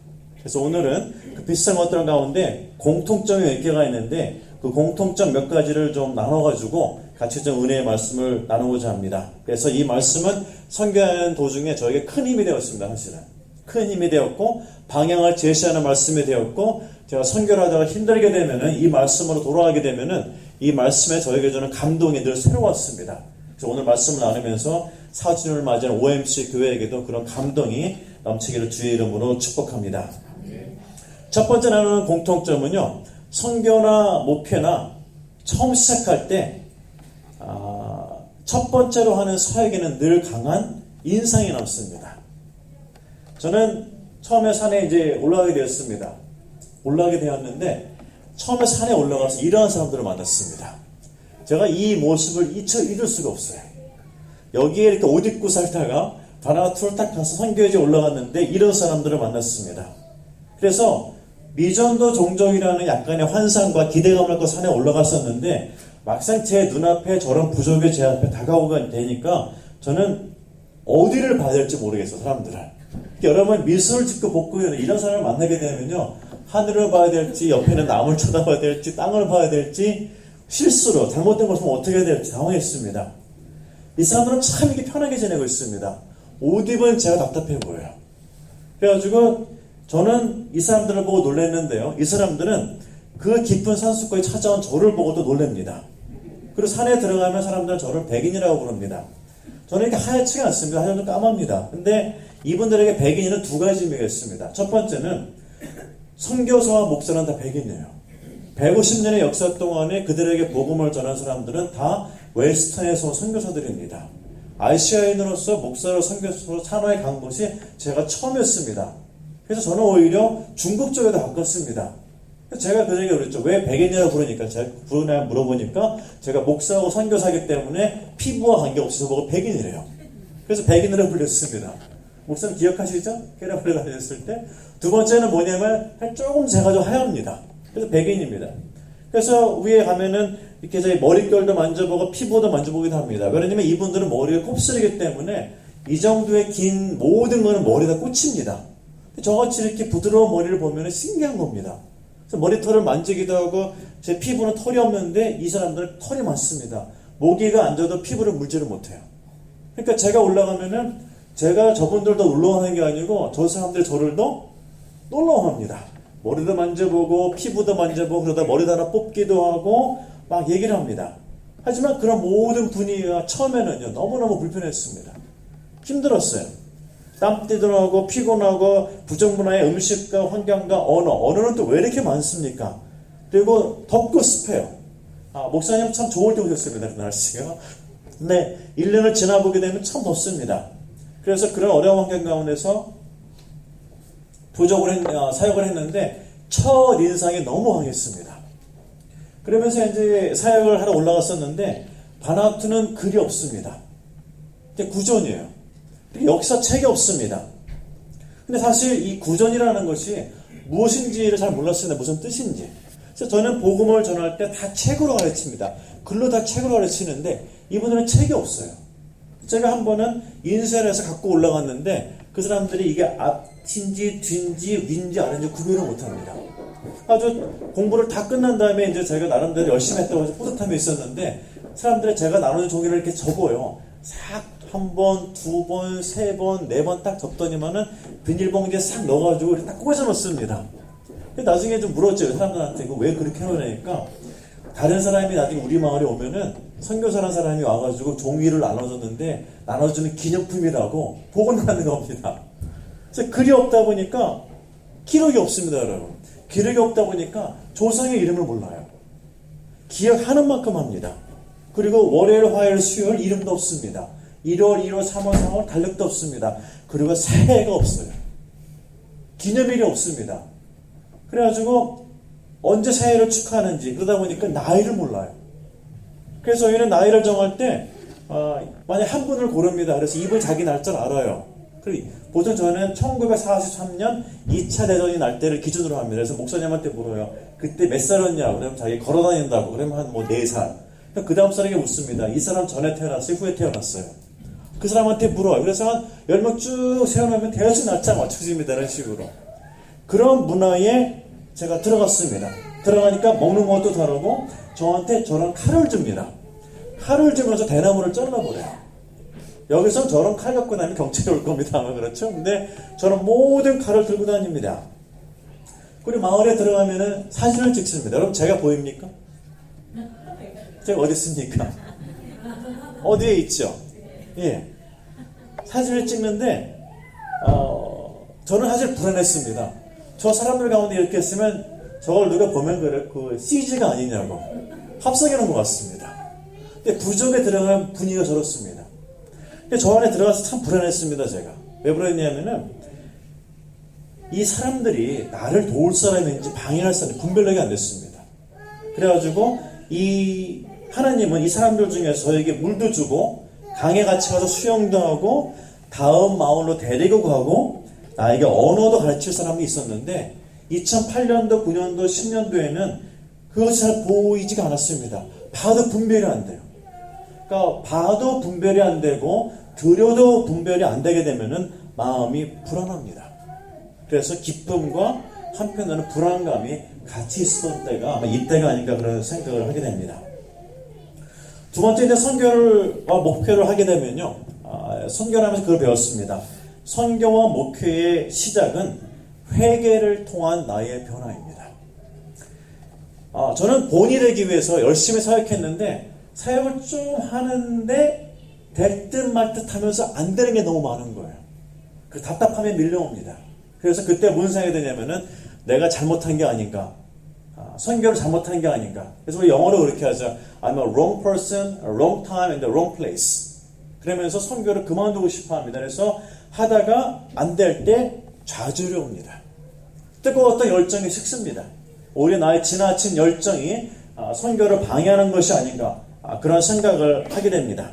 그래서 오늘은 그 비슷한 것들 가운데 공통점이 몇 개가 있는데 그 공통점 몇 가지를 좀 나눠가지고 같이 좀 은혜의 말씀을 나누고자 합니다. 그래서 이 말씀은 선교하는 도중에 저에게 큰 힘이 되었습니다. 사실은 큰 힘이 되었고 방향을 제시하는 말씀이 되었고 제가 선교를 하다가 힘들게 되면은 이 말씀으로 돌아가게 되면은 이 말씀에 저에게 주는 감동이 늘 새로웠습니다. 그래서 오늘 말씀을 나누면서 4주년을 맞이한 OMC 교회에게도 그런 감동이 넘치기를 주의 이름으로 축복합니다. 첫 번째 나누는 공통점은요, 선교나 목회나 처음 시작할 때 첫 번째로 하는 사역에는 늘 강한 인상이 남습니다. 저는 처음에 산에 이제 올라가게 되었습니다. 올라가게 되었는데 처음에 산에 올라가서 이러한 사람들을 만났습니다. 제가 이 모습을 잊을 수가 없어요. 여기에 이렇게 옷 입고 살다가 바나바투를 딱 가서 선교회에 올라갔는데 이런 사람들을 만났습니다. 그래서 미전도 종족이라는 약간의 환상과 기대감을 갖고 산에 올라갔었는데 막상 제 눈앞에 저런 부족이 제 앞에 다가오게 되니까 저는 어디를 봐야 될지 모르겠어요. 사람들을. 여러분 미술을 짓고 복고 이런 사람을 만나게 되면요, 하늘을 봐야 될지 옆에는 나무를 쳐다봐야 될지 땅을 봐야 될지 실수로 잘못된 것을 보면 어떻게 해야 될지 당황했습니다. 이 사람들은 참 이게 편하게 지내고 있습니다. 옷 입은 제가 답답해 보여요. 그래가지고 저는 이 사람들을 보고 놀랐는데요, 이 사람들은 그 깊은 산속까지 찾아온 저를 보고도 놀랍니다. 그리고 산에 들어가면 사람들은 저를 백인이라고 부릅니다. 저는 이렇게 하얗지가 않습니다. 하얀 좀 까맣니다. 근데 이분들에게 백인은 두 가지 의미가 있습니다. 첫 번째는 선교사와 목사는 다 백인이에요. 150년의 역사 동안에 그들에게 복음을 전한 사람들은 다 웨스턴에서 선교사들입니다. 아시아인으로서 목사로 선교사로 산화에 간 것이 제가 처음이었습니다. 그래서 저는 오히려 중국 쪽에도 가깝습니다. 제가 그에게 그랬죠. 왜 백인이라고 부르니까, 제가 부르냐 물어보니까 제가 목사하고 선교사이기 때문에 피부와 관계없이 저보고 백인이래요. 그래서 백인이라고 불렸습니다. 목사님 기억하시죠? 캐나다에 다녔을 때. 두 번째는 뭐냐면 조금 제가 좀 하얗습니다. 그래서 백인입니다. 그래서 위에 가면은 이렇게 저희 머릿결도 만져보고 피부도 만져보기도 합니다. 왜냐면 이분들은 머리가 곱슬이기 때문에 이 정도의 긴 모든 거는 머리가 꽂힙니다. 저같이 이렇게 부드러운 머리를 보면 신기한 겁니다. 그래서 머리털을 만지기도 하고 제 피부는 털이 없는데 이 사람들은 털이 많습니다. 모기가 앉아도 피부를 물지를 못해요. 그러니까 제가 올라가면은 제가 저분들도 놀러가는 게 아니고 저 사람들 저를 더 놀러합니다. 머리도 만져보고 피부도 만져보고 그러다 머리도 하나 뽑기도 하고 막 얘기를 합니다. 하지만 그런 모든 분위기가 처음에는요, 너무너무 불편했습니다. 힘들었어요. 땀띠도 나고 피곤하고 부정문화의 음식과 환경과 언어는 또 왜 이렇게 많습니까? 그리고 덥고 습해요. 목사님 참 좋을 때 오셨습니다. 그 날씨가. 근데 1년을 지나보게 되면 참 덥습니다. 그래서 그런 어려운 환경 가운데서 사역을 했는데 첫 인상이 너무 강했습니다. 그러면서 이제 사역을 하러 올라갔었는데 바나투는 글이 없습니다. 구전이에요. 역사책이 없습니다. 근데 사실 이 구전이라는 것이 무엇인지를 잘 몰랐습니다. 무슨 뜻인지. 그래서 저는 복음을 전할 때 다 책으로 가르칩니다. 글로 다 책으로 가르치는데 이분들은 책이 없어요. 제가 한 번은 인쇄를 해서 갖고 올라갔는데 그 사람들이 이게 앞인지 뒤인지 위인지 아래인지 구별을 못합니다. 아주 공부를 다 끝난 다음에 이제 제가 나름대로 열심히 했다고 해서 뿌듯함이 있었는데 사람들이 제가 나누는 종이를 이렇게 적어요. 싹 한 번, 두 번, 세 번, 네 번 딱 적더니만은 비닐봉지에 싹 넣어가지고 이렇게 딱 꽂아 놓습니다. 나중에 좀 물었죠. 사람들한테 이거 왜 그렇게 해놓으니까 다른 사람이 나중에 우리 마을에 오면은 선교사라는 사람이 와가지고 종이를 나눠줬는데 나눠주는 기념품이라고 복원하는 겁니다. 그래서 글이 없다 보니까 기록이 없습니다, 여러분. 기록이 없다 보니까 조상의 이름을 몰라요. 기억하는 만큼 합니다. 그리고 월요일, 화요일, 수요일 이름도 없습니다. 1월, 2월, 3월, 4월 달력도 없습니다. 그리고 새해가 없어요. 기념일이 없습니다. 그래가지고 언제 새해를 축하하는지 그러다 보니까 나이를 몰라요. 그래서 저희는 나이를 정할 때 만약 한 분을 고릅니다. 그래서 이분 자기 날짜를 알아요. 보통 저는 1943년 2차 대전이 날 때를 기준으로 합니다. 그래서 목사님한테 물어요. 그때 몇 살이었냐고. 그러면 자기 걸어다닌다고. 그러면 한 4살. 그 다음 사람에게 묻습니다. 이 사람 전에 태어났어요? 후에 태어났어요? 그 사람한테 물어요. 그래서 한 10명 쭉 세워놓으면 대여섯 날짜 맞춰집니다. 이런 식으로. 그런 문화에 제가 들어갔습니다. 들어가니까 먹는 것도 다르고 저한테 저런 칼을 줍니다. 칼을 주면서 대나무를 잘라버려요. 여기서 저런 칼 갖고 나면 경찰이 올 겁니다. 아마 그렇죠? 근데 저는 모든 칼을 들고 다닙니다. 그리고 마을에 들어가면은 사진을 찍습니다. 여러분 제가 보입니까? 제가 어디 있습니까? 어디에 있죠? 예. 사진을 찍는데 저는 사실 불안했습니다. 저 사람들 가운데 이렇게 했으면 저걸 누가 보면 그래 그 CG가 아니냐고 합성해 놓은 것 같습니다. 근데 부족에 들어가면 분위기가 저렇습니다. 근데 저 안에 들어가서 참 불안했습니다. 제가 왜 불안했냐면은 이 사람들이 나를 도울 사람인지 방해할 사람인지 분별력이 안 됐습니다. 그래가지고 이 하나님은 이 사람들 중에서 저에게 물도 주고 강에 같이 가서 수영도 하고 다음 마을로 데리고 가고 나에게 언어도 가르칠 사람이 있었는데 2008년도, 9년도, 10년도에는 그것이 잘 보이지가 않았습니다. 봐도 분별이 안 돼요. 그러니까 봐도 분별이 안 되고 들여도 분별이 안 되게 되면은 마음이 불안합니다. 그래서 기쁨과 한편으로는 불안감이 같이 있었던 때가 아마 이때가 아닌가 그런 생각을 하게 됩니다. 두 번째 이제 선교를 목표를 하게 되면요, 선교를 하면서 그걸 배웠습니다. 선교와 목회의 시작은 회개를 통한 나의 변화입니다. 저는 본이 되기 위해서 열심히 사역했는데 사역을 좀 하는데 될 듯 말 듯 하면서 안 되는 게 너무 많은 거예요. 그 답답함이 밀려옵니다. 그래서 그때 무슨 생각이 드냐면은 내가 잘못한 게 아닌가, 선교를 잘못한 게 아닌가. 그래서 우리 영어로 그렇게 하죠. I'm a wrong person, a wrong time, and the wrong place. 그러면서 선교를 그만두고 싶어 합니다. 그래서 하다가 안 될 때 좌절이 옵니다. 뜨거웠던 열정이 식습니다. 오히려 나의 지나친 열정이 선교를 방해하는 것이 아닌가, 그런 생각을 하게 됩니다.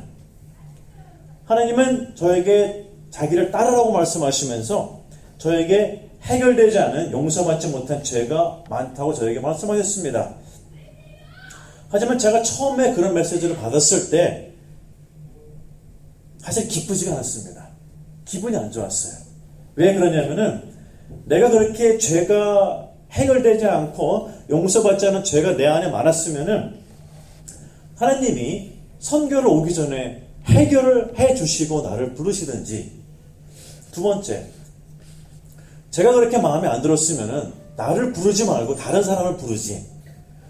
하나님은 저에게 자기를 따르라고 말씀하시면서 저에게 해결되지 않은 용서받지 못한 죄가 많다고 저에게 말씀하셨습니다. 하지만 제가 처음에 그런 메시지를 받았을 때 사실 기쁘지가 않았습니다. 기분이 안 좋았어요. 왜 그러냐면은 내가 그렇게 죄가 해결되지 않고 용서받지 않은 죄가 내 안에 많았으면은 하나님이 선교를 오기 전에 해결을 해 주시고 나를 부르시든지, 두 번째, 제가 그렇게 마음에 안 들었으면은 나를 부르지 말고 다른 사람을 부르지.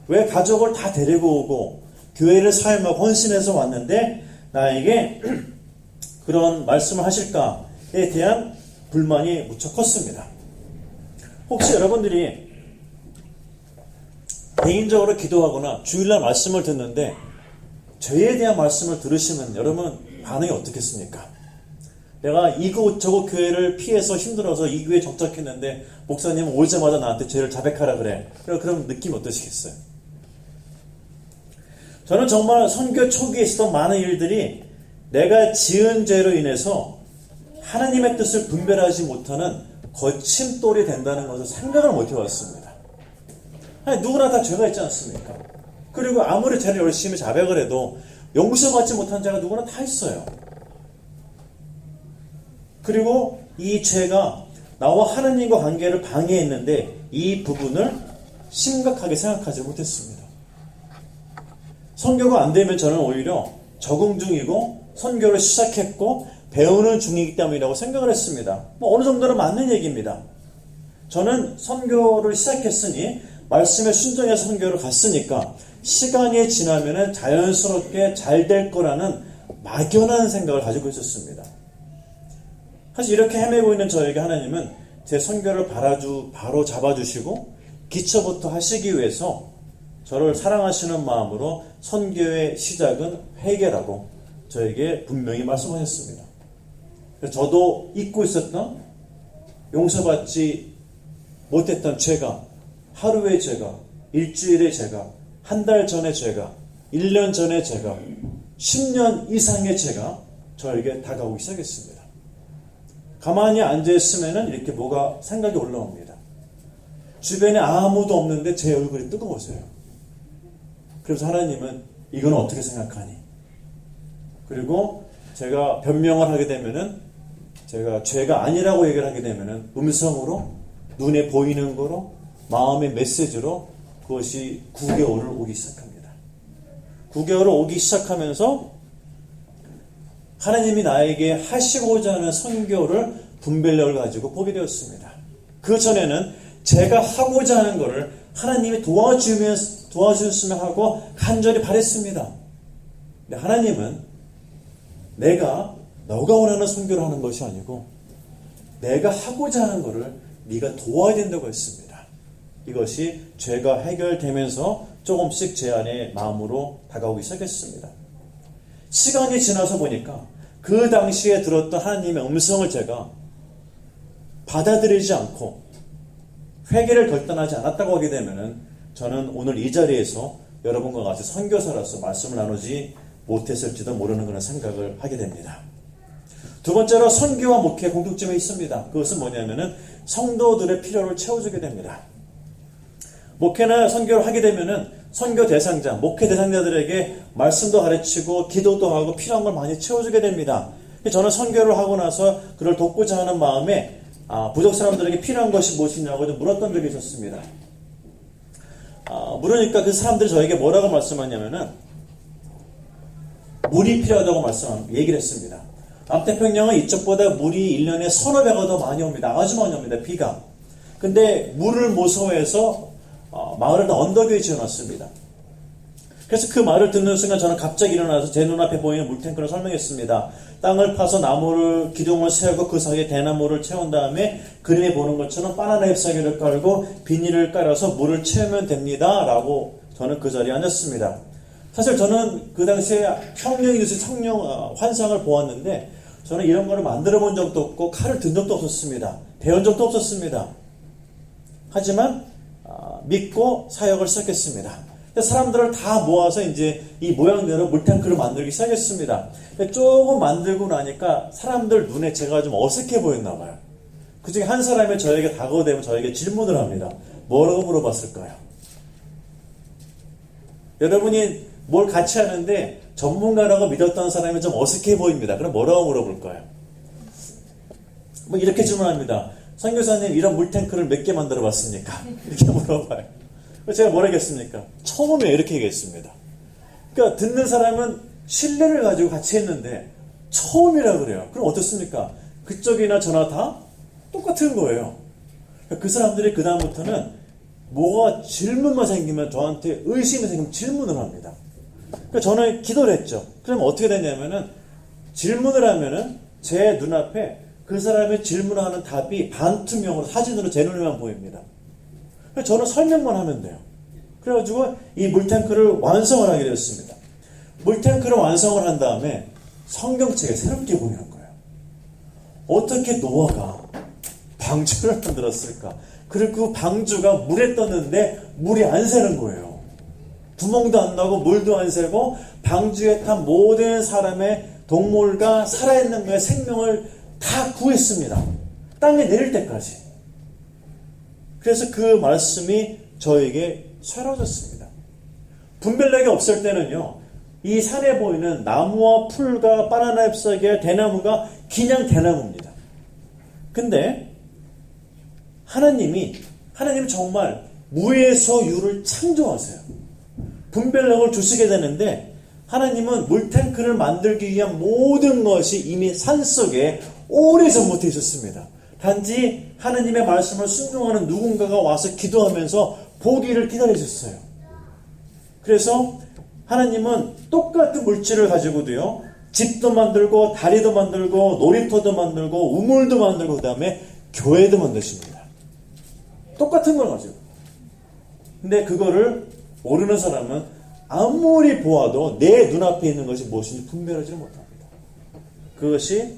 왜 가족을 다 데리고 오고 교회를 사임하고 헌신해서 왔는데 나에게 그런 말씀을 하실까에 대한 불만이 무척 컸습니다. 혹시 여러분들이 개인적으로 기도하거나 주일날 말씀을 듣는데 죄에 대한 말씀을 들으시면 여러분 반응이 어떻겠습니까? 내가 이곳저곳 교회를 피해서 힘들어서 이 교회에 정착했는데 목사님은 오자마자 나한테 죄를 자백하라 그래. 그럼 느낌이 어떠시겠어요? 저는 정말 선교 초기에 있었던 많은 일들이 내가 지은 죄로 인해서 하나님의 뜻을 분별하지 못하는 거침돌이 된다는 것을 생각을 못 해왔습니다. 아니, 누구나 다 죄가 있지 않습니까? 그리고 아무리 죄를 열심히 자백을 해도 용서받지 못한 자가 누구나 다 있어요. 그리고 이 죄가 나와 하나님과 관계를 방해했는데 이 부분을 심각하게 생각하지 못했습니다. 선교가 안 되면 저는 오히려 적응 중이고 선교를 시작했고 배우는 중이기 때문이라고 생각을 했습니다. 어느 정도는 맞는 얘기입니다. 저는 선교를 시작했으니 말씀에 순종해서 선교를 갔으니까 시간이 지나면 자연스럽게 잘 될 거라는 막연한 생각을 가지고 있었습니다. 사실 이렇게 헤매고 있는 저에게 하나님은 제 선교를 바로 잡아주시고 기초부터 하시기 위해서 저를 사랑하시는 마음으로 선교의 시작은 회개라고 저에게 분명히 말씀하셨습니다. 저도 잊고 있었던 용서받지 못했던 죄가, 하루의 죄가, 일주일의 죄가, 한 달 전의 죄가, 1년 전의 죄가, 10년 이상의 죄가 저에게 다가오기 시작했습니다. 가만히 앉아있으면 이렇게 뭐가 생각이 올라옵니다. 주변에 아무도 없는데 제 얼굴이 뜨거워져요. 그래서 하나님은 이건 어떻게 생각하니? 그리고 제가 변명을 하게 되면은 제가 죄가 아니라고 얘기를 하게 되면은 음성으로 눈에 보이는 거로 마음의 메시지로 그것이 9개월을 오기 시작합니다. 9개월을 오기 시작하면서 하나님이 나에게 하시고자 하는 선교를 분별력을 가지고 보게 되었습니다. 그 전에는 제가 하고자 하는 것을 하나님이 도와주셨으면 하고 간절히 바랬습니다. 근데 하나님은 너가 원하는 선교를 하는 것이 아니고 내가 하고자 하는 것을 네가 도와야 된다고 했습니다. 이것이 죄가 해결되면서 조금씩 제 안의 마음으로 다가오기 시작했습니다. 시간이 지나서 보니까 그 당시에 들었던 하나님의 음성을 제가 받아들이지 않고 회개를 결단하지 않았다고 하게 되면은 저는 오늘 이 자리에서 여러분과 같이 선교사로서 말씀을 나누지 못했을지도 모르는 그런 생각을 하게 됩니다. 두 번째로 선교와 목회 공통점이 있습니다. 그것은 뭐냐면은 성도들의 필요를 채워주게 됩니다. 목회나 선교를 하게 되면은 선교 대상자, 목회 대상자들에게 말씀도 가르치고 기도도 하고 필요한 걸 많이 채워주게 됩니다. 저는 선교를 하고 나서 그를 돕고자 하는 마음에 부족 사람들에게 필요한 것이 무엇이냐고 좀 물었던 적이 있었습니다. 물으니까 그 사람들이 저에게 뭐라고 말씀하냐면은 물이 필요하다고 얘기를 했습니다. 남태평양은 이쪽보다 물이 1년에 서너 배가 더 많이 옵니다. 아주 많이 옵니다. 비가. 근데 물을 무서워해서 마을을 다 언덕 위에 지어놨습니다. 그래서 그 말을 듣는 순간 저는 갑자기 일어나서 제 눈앞에 보이는 물탱크를 설명했습니다. 땅을 파서 나무를 기둥을 세우고 그 사이에 대나무를 채운 다음에 그림에 보는 것처럼 바나나 잎사귀를 깔고 비닐을 깔아서 물을 채우면 됩니다. 라고 저는 그 자리에 앉았습니다. 사실 저는 그 당시에 성령이 성령 환상을 보았는데 저는 이런 거를 만들어 본 적도 없고 칼을 든 적도 없었습니다. 배운 적도 없었습니다. 하지만 믿고 사역을 시작했습니다. 사람들을 다 모아서 이제 이 모양대로 물탱크를 만들기 시작했습니다. 조금 만들고 나니까 사람들 눈에 제가 좀 어색해 보였나 봐요. 그 중에 한 사람이 저에게 다가오되면 저에게 질문을 합니다. 뭐라고 물어봤을까요? 여러분이 뭘 같이 하는데 전문가라고 믿었던 사람이 좀 어색해 보입니다. 그럼 뭐라고 물어볼까요? 뭐 이렇게 질문합니다. 선교사님 이런 물탱크를 몇 개 만들어 봤습니까? 이렇게 물어봐요. 제가 뭐라겠습니까? 처음에 이렇게 얘기했습니다. 그러니까 듣는 사람은 신뢰를 가지고 같이 했는데 처음이라 그래요. 그럼 어떻습니까? 그쪽이나 저나 다 똑같은 거예요. 그 사람들이 그 다음부터는 뭐가 질문만 생기면 저한테 의심이 생기면 질문을 합니다. 그러니까 저는 기도를 했죠. 그럼 어떻게 되냐면은 질문을 하면은 제 눈앞에 그 사람이 질문하는 답이 반투명으로 사진으로 제 눈에만 보입니다. 저는 설명만 하면 돼요. 그래가지고 이 물탱크를 완성을 하게 되었습니다. 물탱크를 완성을 한 다음에 성경책에 새롭게 보이는 거예요. 어떻게 노아가 방주를 만들었을까? 그리고 그 방주가 물에 떴는데 물이 안 새는 거예요. 구멍도 안 나고 물도 안 새고 방주에 탄 모든 사람의 동물과 살아있는 거의 생명을 다 구했습니다. 땅에 내릴 때까지. 그래서 그 말씀이 저에게 새로워졌습니다. 분별력이 없을 때는요, 이 산에 보이는 나무와 풀과 바나나 잎사귀, 대나무가 그냥 대나무입니다. 근데 하나님은 정말 무에서 유를 창조하세요. 분별력을 주시게 되는데 하나님은 물탱크를 만들기 위한 모든 것이 이미 산속에 오래전부터 있었습니다. 단지 하나님의 말씀을 순종하는 누군가가 와서 기도하면서 보기를 기다리셨어요. 그래서 하나님은 똑같은 물질을 가지고도요, 집도 만들고 다리도 만들고 놀이터도 만들고 우물도 만들고 그 다음에 교회도 만드십니다. 똑같은 걸 가지고. 근데 그거를 모르는 사람은 아무리 보아도 내 눈앞에 있는 것이 무엇인지 분별하지 못합니다. 그것이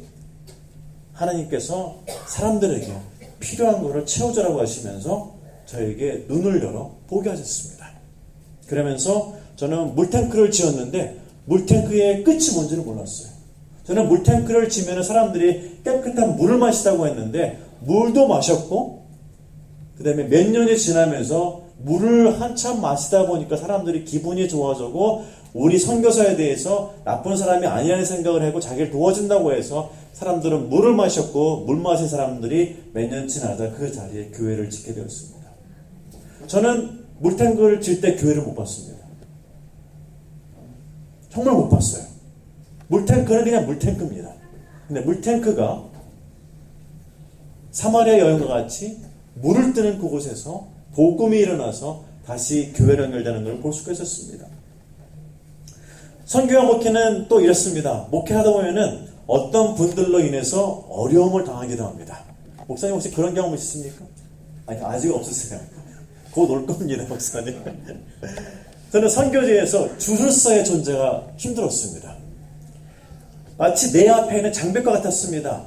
하나님께서 사람들에게 필요한 것을 채워주라고 하시면서 저에게 눈을 열어 보게 하셨습니다. 그러면서 저는 물탱크를 지었는데 물탱크의 끝이 뭔지는 몰랐어요. 저는 물탱크를 지면 사람들이 깨끗한 물을 마시다고 했는데 물도 마셨고 그 다음에 몇 년이 지나면서 물을 한참 마시다 보니까 사람들이 기분이 좋아지고 우리 선교사에 대해서 나쁜 사람이 아니라는 생각을 하고 자기를 도와준다고 해서 사람들은 물을 마셨고 물 마신 사람들이 몇 년 지나다 그 자리에 교회를 짓게 되었습니다. 저는 물탱크를 질 때 교회를 못 봤습니다. 정말 못 봤어요. 물탱크는 그냥 물탱크입니다. 근데 물탱크가 사마리아 여인과 같이 물을 뜨는 그곳에서 복음이 일어나서 다시 교회로 연결되는 걸 볼 수가 있었습니다. 선교와 목회는 또 이렇습니다. 목회하다 보면은 어떤 분들로 인해서 어려움을 당하기도 합니다. 목사님 혹시 그런 경험 있으십니까? 아니, 아직 없으세요. 곧 올 겁니다, 목사님. 저는 선교지에서 주술사의 존재가 힘들었습니다. 마치 내 앞에 있는 장벽과 같았습니다.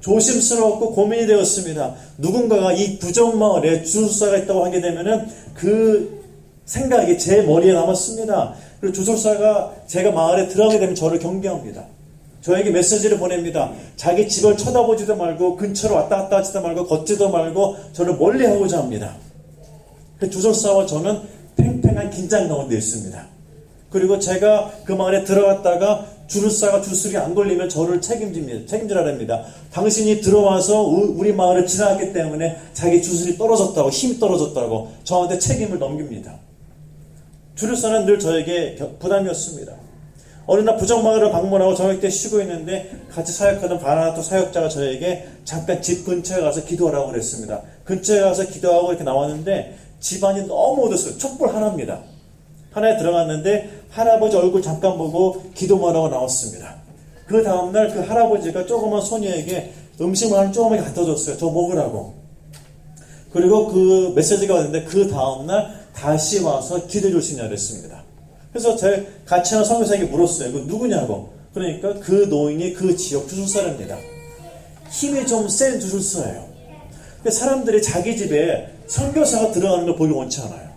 조심스러웠고 고민이 되었습니다. 누군가가 이 부정마을에 주술사가 있다고 하게 되면은 그 생각이 제 머리에 남았습니다. 그리고 주술사가 제가 마을에 들어가게 되면 저를 경계합니다. 저에게 메시지를 보냅니다. 자기 집을 쳐다보지도 말고 근처로 왔다 갔다 하지도 말고 걷지도 말고 저를 멀리하고자 합니다. 그 주술사와 저는 팽팽한 긴장 가운데 있습니다. 그리고 제가 그 마을에 들어갔다가 주술사가 주술이 안 걸리면 저를 책임지라랍니다. 당신이 들어와서 우리 마을을 지나갔기 때문에 자기 주술이 떨어졌다고, 힘이 떨어졌다고 저한테 책임을 넘깁니다. 주술사는 늘 저에게 부담이었습니다. 어느 날 부정마을을 방문하고 저녁 때 쉬고 있는데 같이 사역하던 바나나토 사역자가 저에게 잠깐 집 근처에 가서 기도하라고 그랬습니다. 근처에 가서 기도하고 이렇게 나왔는데 집안이 너무 어두웠어요. 촛불 하나입니다. 하나에 들어갔는데 할아버지 얼굴 잠깐 보고 기도만 하고 나왔습니다. 그 다음날 그 할아버지가 조그만 소녀에게 음식을 하나 조그맣게 갖다 줬어요. 저 먹으라고. 그리고 그 메시지가 왔는데 그 다음날 다시 와서 기도해 주시냐 그랬습니다. 그래서 제가 같이 하는 선교사에게 물었어요. 그 누구냐고. 그러니까 그 노인이 그 지역 주술사랍니다. 힘이 좀 센 주술사예요. 사람들이 자기 집에 선교사가 들어가는 걸 보기 원치 않아요.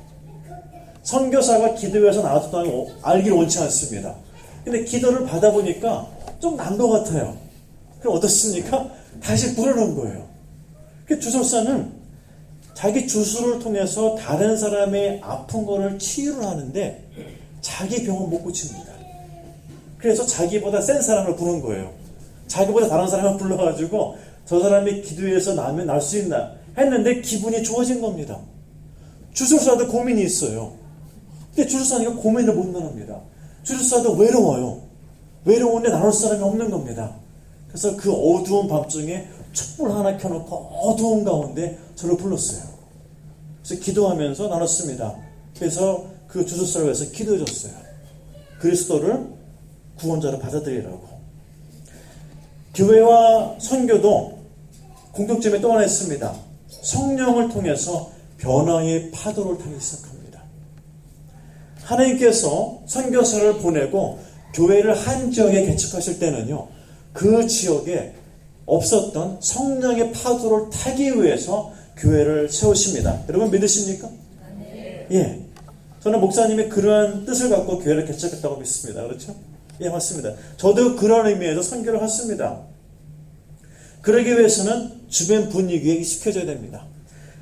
선교사가 기도해서 나왔다는 걸 알기를 원치 않습니다. 근데 기도를 받아보니까 좀 난 것 같아요. 그럼 어떻습니까? 다시 불어넣은 거예요. 주술사는 자기 주술을 통해서 다른 사람의 아픈 거를 치유를 하는데 자기 병은 못 고칩니다. 그래서 자기보다 센 사람을 부른 거예요. 자기보다 다른 사람을 불러가지고 저 사람이 기도해서 나면 날 수 있나 했는데 기분이 좋아진 겁니다. 주술사도 고민이 있어요. 근데 주술사니까 고민을 못 나눕니다. 주술사도 외로워요. 외로운데 나눌 사람이 없는 겁니다. 그래서 그 어두운 밤중에 촛불 하나 켜놓고 어두운 가운데 저를 불렀어요. 그래서 기도하면서 나눴습니다. 그래서 그 주술사를 위해서 기도해 줬어요. 그리스도를 구원자로 받아들이라고. 교회와 선교도 공통점이 또 하나 있습니다. 성령을 통해서 변화의 파도를 타기 시작합니다. 하나님께서 선교사를 보내고 교회를 한 지역에 개척하실 때는요, 그 지역에 없었던 성령의 파도를 타기 위해서 교회를 세우십니다. 여러분 믿으십니까? 예. 저는 목사님이 그러한 뜻을 갖고 교회를 개척했다고 믿습니다. 그렇죠? 예, 맞습니다. 저도 그런 의미에서 선교를 했습니다. 그러기 위해서는 주변 분위기에 익숙해져야 됩니다.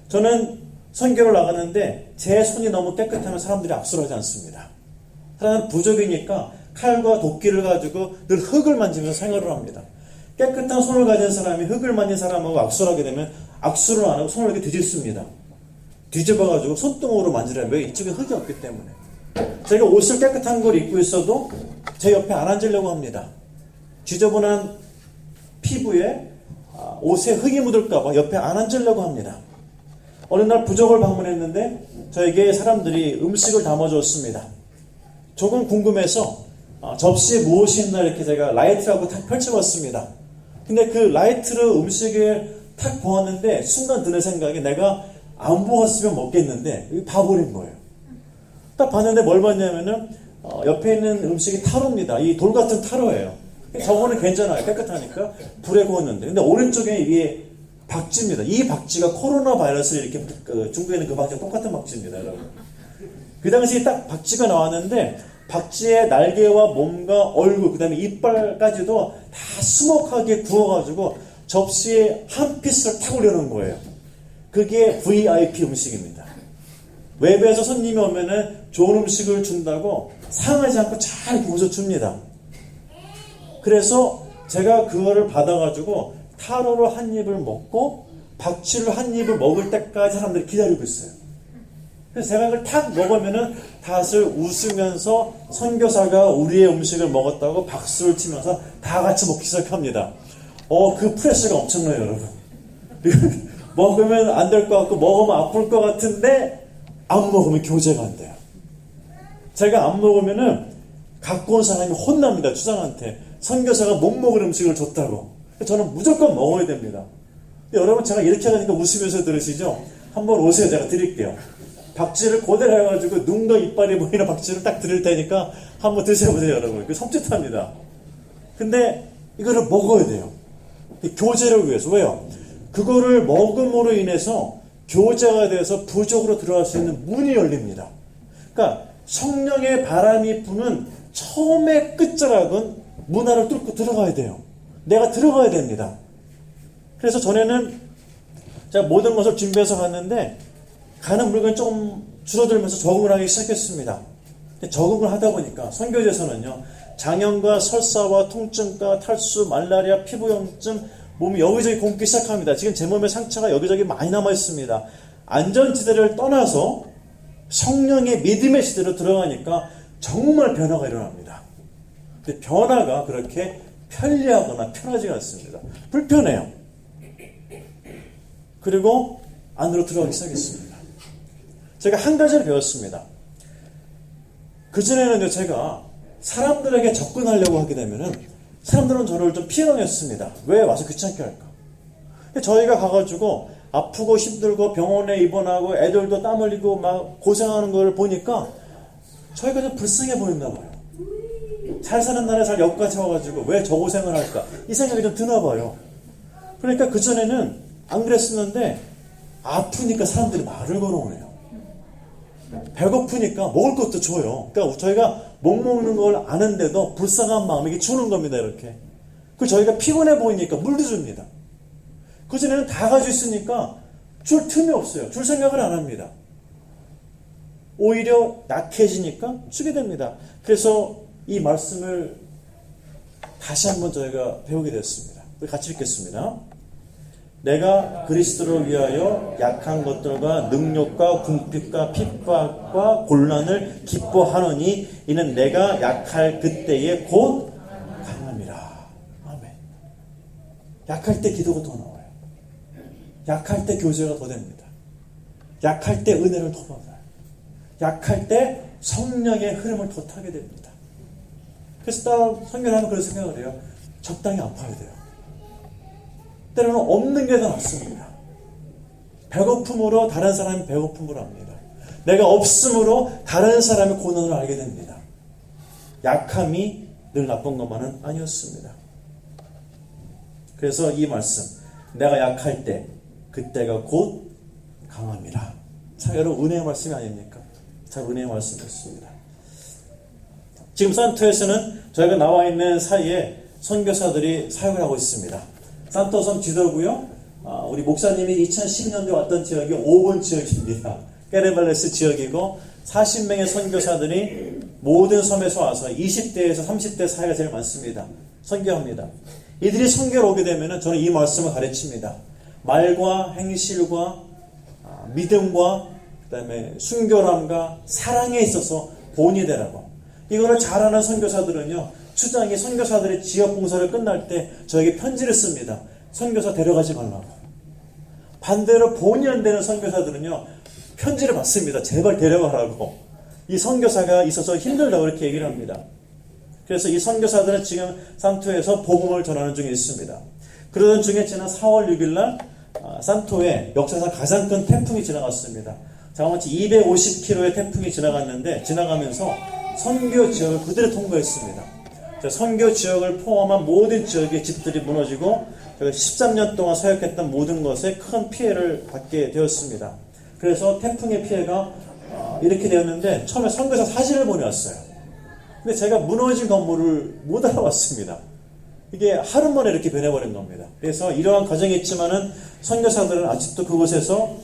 저는 선교를 나가는데 제 손이 너무 깨끗하면 사람들이 악수를 하지 않습니다. 사람은 부족이니까 칼과 도끼를 가지고 늘 흙을 만지면서 생활을 합니다. 깨끗한 손을 가진 사람이 흙을 만진 사람하고 악수를 하게 되면 악수를 안 하고 손을 이렇게 뒤집습니다. 뒤집어가지고 손등으로 만지라면 왜 이쪽에 흙이 없기 때문에. 제가 옷을 깨끗한 걸 입고 있어도 제 옆에 안 앉으려고 합니다. 지저분한 피부에 옷에 흙이 묻을까봐 옆에 안 앉으려고 합니다. 어느 날 부족을 방문했는데 저에게 사람들이 음식을 담아줬습니다. 조금 궁금해서 접시에 무엇이 있나 이렇게 제가 라이트라고 탁 펼쳐봤습니다. 근데 그 라이트로 음식을 탁 보았는데 순간 드는 생각이 내가 안 보았으면 먹겠는데 이거 봐버린 거예요. 딱 봤는데 뭘 봤냐면은 옆에 있는 음식이 타로입니다. 이 돌 같은 타로예요. 저거는 괜찮아요. 깨끗하니까 불에 구웠는데 근데 오른쪽에 이게 박쥐입니다. 이 박쥐가 코로나 바이러스를 이렇게 중국에 있는 그 박쥐랑 똑같은 박쥐입니다, 여러분. 그 당시에 딱 박쥐가 나왔는데 박쥐의 날개와 몸과 얼굴, 그 다음에 이빨까지도 다 수목하게 구워가지고 접시에 한 피스를 탁 올려놓은 거예요. 그게 VIP 음식입니다. 외부에서 손님이 오면은 좋은 음식을 준다고 상하지 않고 잘 구워서 줍니다. 그래서 제가 그거를 받아가지고 타로를 한 입을 먹고 박쥐를 한 입을 먹을 때까지 사람들이 기다리고 있어요. 그래서 제가 그걸 탁 먹으면은 다들 웃으면서 선교사가 우리의 음식을 먹었다고 박수를 치면서 다 같이 먹기 시작합니다. 그 프레시가 엄청나요, 여러분. 먹으면 안 될 것 같고 먹으면 아플 것 같은데 안 먹으면 교제가 안 돼요. 제가 안 먹으면은 갖고 온 사람이 혼납니다, 주장한테. 선교사가 못 먹을 음식을 줬다고. 저는 무조건 먹어야 됩니다. 여러분, 제가 이렇게 하니까 웃으면서 들으시죠? 한번 오세요. 제가 드릴게요. 박쥐를 고대로 해가지고 눈과 이빨이 보이는 박쥐를 딱 드릴 테니까 한번 드셔보세요, 여러분. 그 섬찟합니다. 근데 이거를 먹어야 돼요. 교제를 위해서. 왜요? 그거를 먹음으로 인해서 교제가 돼서 부족으로 들어갈 수 있는 문이 열립니다. 그러니까 성령의 바람이 부는 처음의 끝자락은 문화를 뚫고 들어가야 돼요. 내가 들어가야 됩니다. 그래서 전에는 제가 모든 것을 준비해서 갔는데 가는 물건이 조금 줄어들면서 적응을 하기 시작했습니다. 적응을 하다 보니까 선교제에서는요, 장염과 설사와 통증과 탈수, 말라리아, 피부염증, 몸이 여기저기 굼기 시작합니다. 지금 제 몸에 상처가 여기저기 많이 남아 있습니다. 안전지대를 떠나서 성령의 믿음의 시대로 들어가니까 정말 변화가 일어납니다. 근데 변화가 그렇게 편리하거나 편하지가 않습니다. 불편해요. 그리고 안으로 들어가기 시작했습니다. 제가 한 가지를 배웠습니다. 그전에는요, 제가 사람들에게 접근하려고 하게 되면은 사람들은 저를 좀 피해다녔습니다. 왜 와서 귀찮게 할까? 저희가 가가지고 아프고 힘들고 병원에 입원하고 애들도 땀 흘리고 막 고생하는 걸 보니까 저희가 좀 불쌍해 보였나 봐요. 잘 사는 나라에 잘 여기까지 와가지고 왜 저 고생을 할까? 이 생각이 좀 드나 봐요. 그러니까 그전에는 안 그랬었는데 아프니까 사람들이 말을 걸어오네요. 배고프니까 먹을 것도 줘요. 그러니까 저희가 못 먹는 걸 아는데도 불쌍한 마음이 주는 겁니다, 이렇게. 그 저희가 피곤해 보이니까 물도 줍니다. 그전에는 다 가지고 있으니까 줄 틈이 없어요. 줄 생각을 안 합니다. 오히려 약해지니까 주게 됩니다. 그래서 이 말씀을 다시 한번 저희가 배우게 됐습니다. 같이 읽겠습니다. 내가 그리스도를 위하여 약한 것들과 능력과 궁핍과 핍박과 곤란을 기뻐하노니 이는 내가 약할 그때에 곧 강함이라. 아멘. 약할 때 기도가 더 나와요. 약할 때 교제가 더 됩니다. 약할 때 은혜를 더 받아요. 약할 때 성령의 흐름을 더 타게 됩니다. 그래서 딱 성경하면 그런 생각을 해요. 적당히 아파야 돼요. 때로는 없는 게 더 낫습니다. 배고픔으로 다른 사람이 배고픔을 압니다. 내가 없음으로 다른 사람의 고난을 알게 됩니다. 약함이 늘 나쁜 것만은 아니었습니다. 그래서 이 말씀, 내가 약할 때 그때가 곧 강함이라. 참 여러분, 은혜의 말씀이 아닙니까? 참 은혜의 말씀이었습니다. 지금 산토에서는 저희가 나와 있는 사이에 선교사들이 사역을 하고 있습니다. 산토섬 지도고요. 우리 목사님이 2012년도에 왔던 지역이 5번 지역입니다. 깨레발레스 지역이고 40명의 선교사들이 모든 섬에서 와서 20대에서 30대 사이가 제일 많습니다. 선교합니다. 이들이 선교를 오게 되면 저는 이 말씀을 가르칩니다. 말과 행실과 믿음과 그다음에 순결함과 사랑에 있어서 본이 되라고. 이거를 잘하는 선교사들은요, 추장이 선교사들의 지역 봉사를 끝날 때 저에게 편지를 씁니다. 선교사 데려가지 말라고. 반대로 본이 안 되는 선교사들은요, 편지를 받습니다. 제발 데려가라고. 이 선교사가 있어서 힘들다고 그렇게 얘기를 합니다. 그래서 이 선교사들은 지금 산토에서 복음을 전하는 중에 있습니다. 그러던 중에 지난 4월 6일 날 산토에 역사상 가장 큰 태풍이 지나갔습니다. 자그마치 250km의 태풍이 지나가면서 선교 지역을 그대로 통과했습니다. 선교 지역을 포함한 모든 지역의 집들이 무너지고 13년 동안 사역했던 모든 것에 큰 피해를 받게 되었습니다. 그래서 태풍의 피해가 이렇게 되었는데 처음에 선교사 사진을 보내왔어요. 근데 제가 무너진 건물을 못 알아봤습니다. 이게 하루 만에 이렇게 변해버린 겁니다. 그래서 이러한 과정이 있지만은 선교사들은 아직도 그곳에서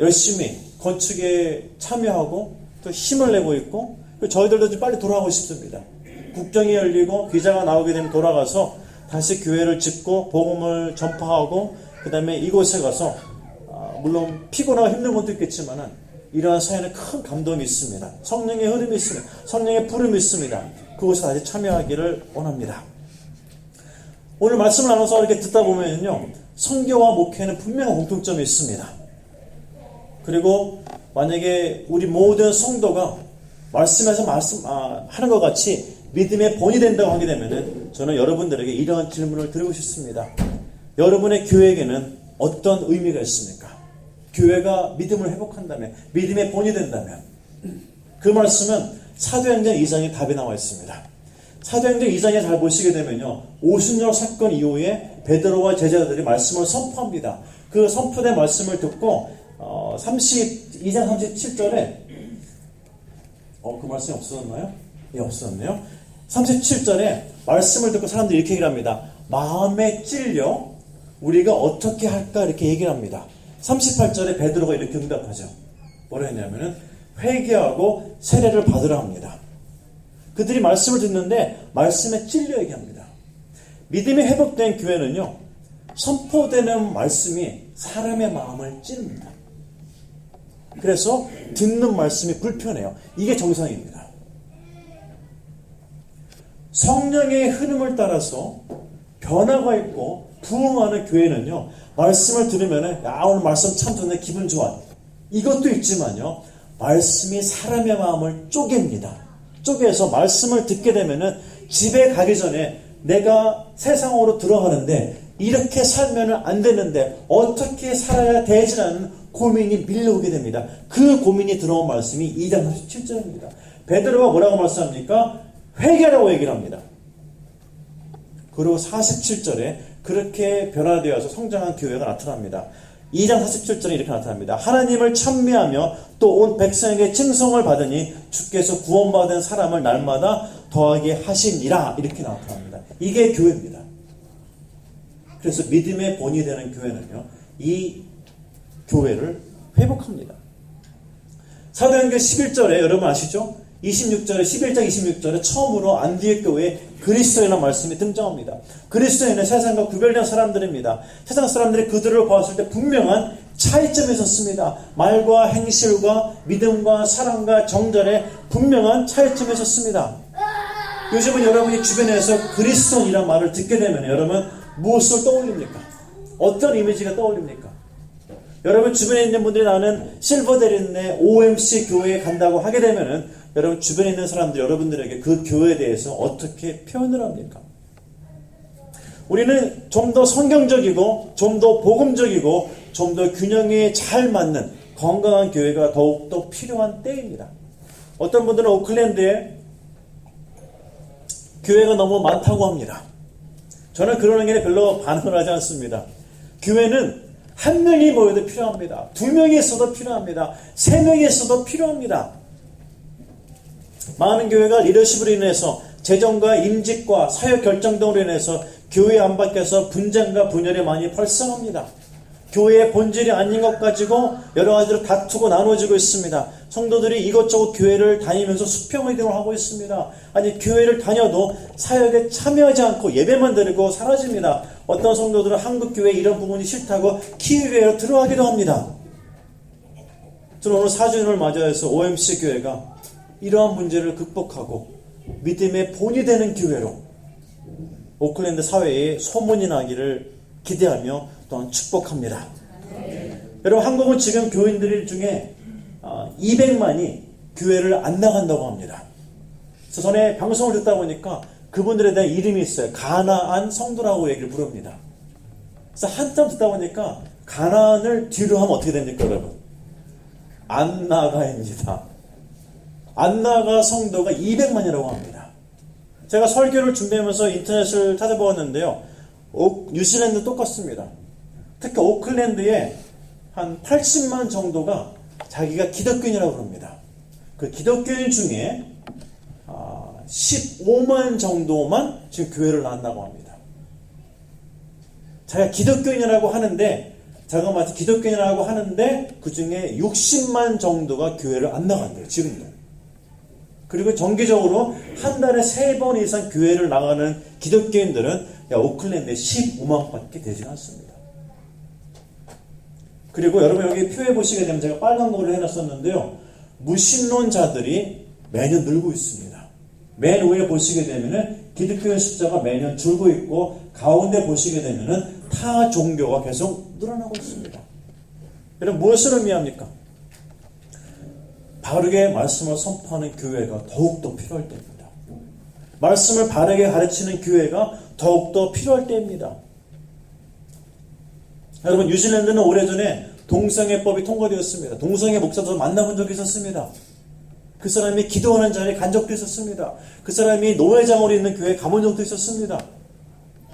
열심히 건축에 참여하고 또 힘을 내고 있고, 저희들도 좀 빨리 돌아가고 싶습니다. 국경이 열리고 비자가 나오게 되면 돌아가서 다시 교회를 짓고 복음을 전파하고, 그 다음에 이곳에 가서 물론 피곤하고 힘든 것도 있겠지만은 이러한 사연에 큰 감동이 있습니다. 성령의 흐름이 있습니다. 성령의 부름이 있습니다. 그곳에 다시 참여하기를 원합니다. 오늘 말씀을 나눠서 이렇게 듣다 보면요, 선교와 목회는 분명한 공통점이 있습니다. 그리고 만약에 우리 모든 성도가 말씀에서 하는 것 같이 믿음의 본이 된다고 하게 되면은 저는 여러분들에게 이러한 질문을 드리고 싶습니다. 여러분의 교회에게는 어떤 의미가 있습니까? 교회가 믿음을 회복한다면, 믿음의 본이 된다면, 그 말씀은 사도행전 2장에 답이 나와 있습니다. 사도행전 2장에 잘 보시게 되면요, 오순절 사건 이후에 베드로와 제자들이 말씀을 선포합니다. 그 선포된 말씀을 듣고 2장 37절에 그 말씀이 없어졌나요? 예, 없어졌네요. 37절에 말씀을 듣고 사람들이 이렇게 얘기를 합니다. 마음에 찔려 우리가 어떻게 할까 이렇게 얘기를 합니다. 38절에 베드로가 이렇게 응답하죠. 뭐라 했냐면은 회개하고 세례를 받으라 합니다. 그들이 말씀을 듣는데 말씀에 찔려 얘기합니다. 믿음이 회복된 교회는요, 선포되는 말씀이 사람의 마음을 찌릅니다. 그래서 듣는 말씀이 불편해요. 이게 정상입니다. 성령의 흐름을 따라서 변화가 있고 부흥하는 교회는요, 말씀을 들으면은 오늘 말씀 참 좋네, 기분 좋아, 이것도 있지만요, 말씀이 사람의 마음을 쪼갭니다. 쪼개서 말씀을 듣게 되면은 집에 가기 전에 내가 세상으로 들어가는데 이렇게 살면 안 되는데 어떻게 살아야 되지라는 고민이 밀려오게 됩니다. 그 고민이 들어온 말씀이 2장 37절입니다. 베드로가 뭐라고 말씀합니까? 회개라고 얘기를 합니다. 그리고 47절에 그렇게 변화되어서 성장한 교회가 나타납니다. 2장 47절에 이렇게 나타납니다. 하나님을 찬미하며 또 온 백성에게 칭송을 받으니 주께서 구원받은 사람을 날마다 더하게 하시니라, 이렇게 나타납니다. 이게 교회입니다. 그래서 믿음의 본이 되는 교회는요, 이 교회를 회복합니다. 사도행전 11절에 여러분 아시죠? 26절에 11장 26절에 처음으로 안디옥 교회에 그리스도인이라는 말씀이 등장합니다. 그리스도인은 세상과 구별된 사람들입니다. 세상 사람들이 그들을 보았을 때 분명한 차이점이 있었습니다. 말과 행실과 믿음과 사랑과 정절에 분명한 차이점이 있었습니다. 요즘은 여러분이 주변에서 그리스도인이라는 말을 듣게 되면 여러분 무엇을 떠올립니까? 어떤 이미지가 떠올립니까? 여러분 주변에 있는 분들이 나는 실버데리네 OMC 교회에 간다고 하게 되면은 여러분 주변에 있는 사람들 여러분들에게 그 교회에 대해서 어떻게 표현을 합니까? 우리는 좀 더 성경적이고 좀 더 복음적이고 좀 더 균형에 잘 맞는 건강한 교회가 더욱더 필요한 때입니다. 어떤 분들은 오클랜드에 교회가 너무 많다고 합니다. 저는 그런 의견에 별로 반응을 하지 않습니다. 교회는 한 명이 모여도 필요합니다. 2명이 있어도 필요합니다. 3명이 있어도 필요합니다. 많은 교회가 리더십으로 인해서 재정과 임직과 사역 결정 등으로 인해서 교회 안 밖에서 분쟁과 분열이 많이 발생합니다. 교회의 본질이 아닌 것 가지고 여러 가지로 다투고 나눠지고 있습니다. 성도들이 이것저것 교회를 다니면서 수평의동을 하고 있습니다. 아니 교회를 다녀도 사역에 참여하지 않고 예배만 드리고 사라집니다. 어떤 성도들은 한국 교회 이런 부분이 싫다고 키위교회로 들어가기도 합니다. 저는 오늘 4주년을 맞이해서 OMC 교회가 이러한 문제를 극복하고 믿음의 본이 되는 교회로 오클랜드 사회에 소문이 나기를 기대하며 또한 축복합니다. 여러분, 한국은 지금 교인들 중에 200만이 교회를 안 나간다고 합니다. 그래서 전에 방송을 듣다 보니까 그분들에 대한 이름이 있어요. 가나안 성도라고 얘기를 부릅니다. 그래서 한참 듣다 보니까 가나안을 뒤로 하면 어떻게 됩니까, 여러분? 안나가입니다. 안나가 성도가 200만이라고 합니다. 제가 설교를 준비하면서 인터넷을 찾아보았는데요. 뉴질랜드 똑같습니다. 특히 오클랜드에 한 80만 정도가 자기가 기독교인이라고 합니다. 그 기독교인 중에 15만 정도만 지금 교회를 나왔다고 합니다. 자기가 기독교인이라고 하는데, 자기가 마치 기독교인이라고 하는데 그 중에 60만 정도가 교회를 안 나간대요, 지금도. 그리고 정기적으로 한 달에 3번 이상 교회를 나가는 기독교인들은 오클랜드에 15만밖에 되지 않습니다. 그리고 여러분 여기 표에 보시게 되면 제가 빨간 거를 해놨었는데요. 무신론자들이 매년 늘고 있습니다. 맨 위에 보시게 되면은 기독교인 숫자가 매년 줄고 있고, 가운데 보시게 되면은 타 종교가 계속 늘어나고 있습니다. 여러분, 무엇을 의미합니까? 바르게 말씀을 선포하는 교회가 더욱더 필요할 때입니다. 말씀을 바르게 가르치는 교회가 더욱더 필요할 때입니다. 여러분, 뉴질랜드는 오래전에 동성애법이 통과되었습니다. 동성애 목사도 만나본 적이 있었습니다. 그 사람이 기도하는 자리에 간 적도 있었습니다. 그 사람이 노회장으로 있는 교회에 가본 적도 있었습니다.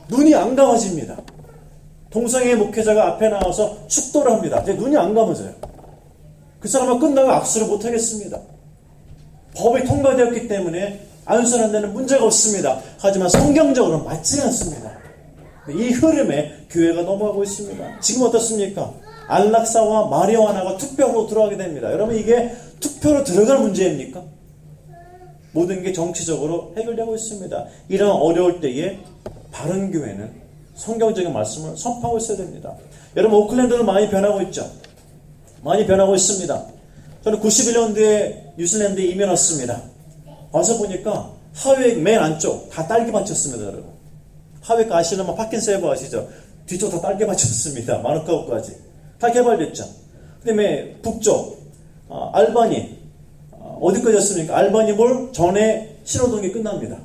눈이 안 감아집니다. 동성애 목회자가 앞에 나와서 축도를 합니다. 이제 눈이 안 감아져요. 그 사람은 끝나고 악수를 못 하겠습니다. 법이 통과되었기 때문에 안수하는 문제가 없습니다. 하지만 성경적으로는 맞지 않습니다. 이 흐름에 교회가 넘어가고 있습니다. 지금 어떻습니까? 안락사와 마리화나가 투표로 들어가게 됩니다. 여러분, 이게 투표로 들어갈 문제입니까? 모든 게 정치적으로 해결되고 있습니다. 이런 어려울 때에 바른 교회는 성경적인 말씀을 선포하고 있어야 됩니다. 여러분, 오클랜드는 많이 변하고 있죠. 많이 변하고 있습니다. 저는 91년도에 뉴질랜드에 이민 왔습니다. 와서 보니까 하웨이 맨 안쪽 다 딸기밭이었습니다, 여러분. 하웨이 아시는 파킨세버 아시죠? 뒤쪽 다 딸기밭이었습니다. 마누카우까지 다 개발됐죠. 그 다음에 북쪽 알바니 어디까지였습니까? 알바니몰 전에 신호등이 끝납니다.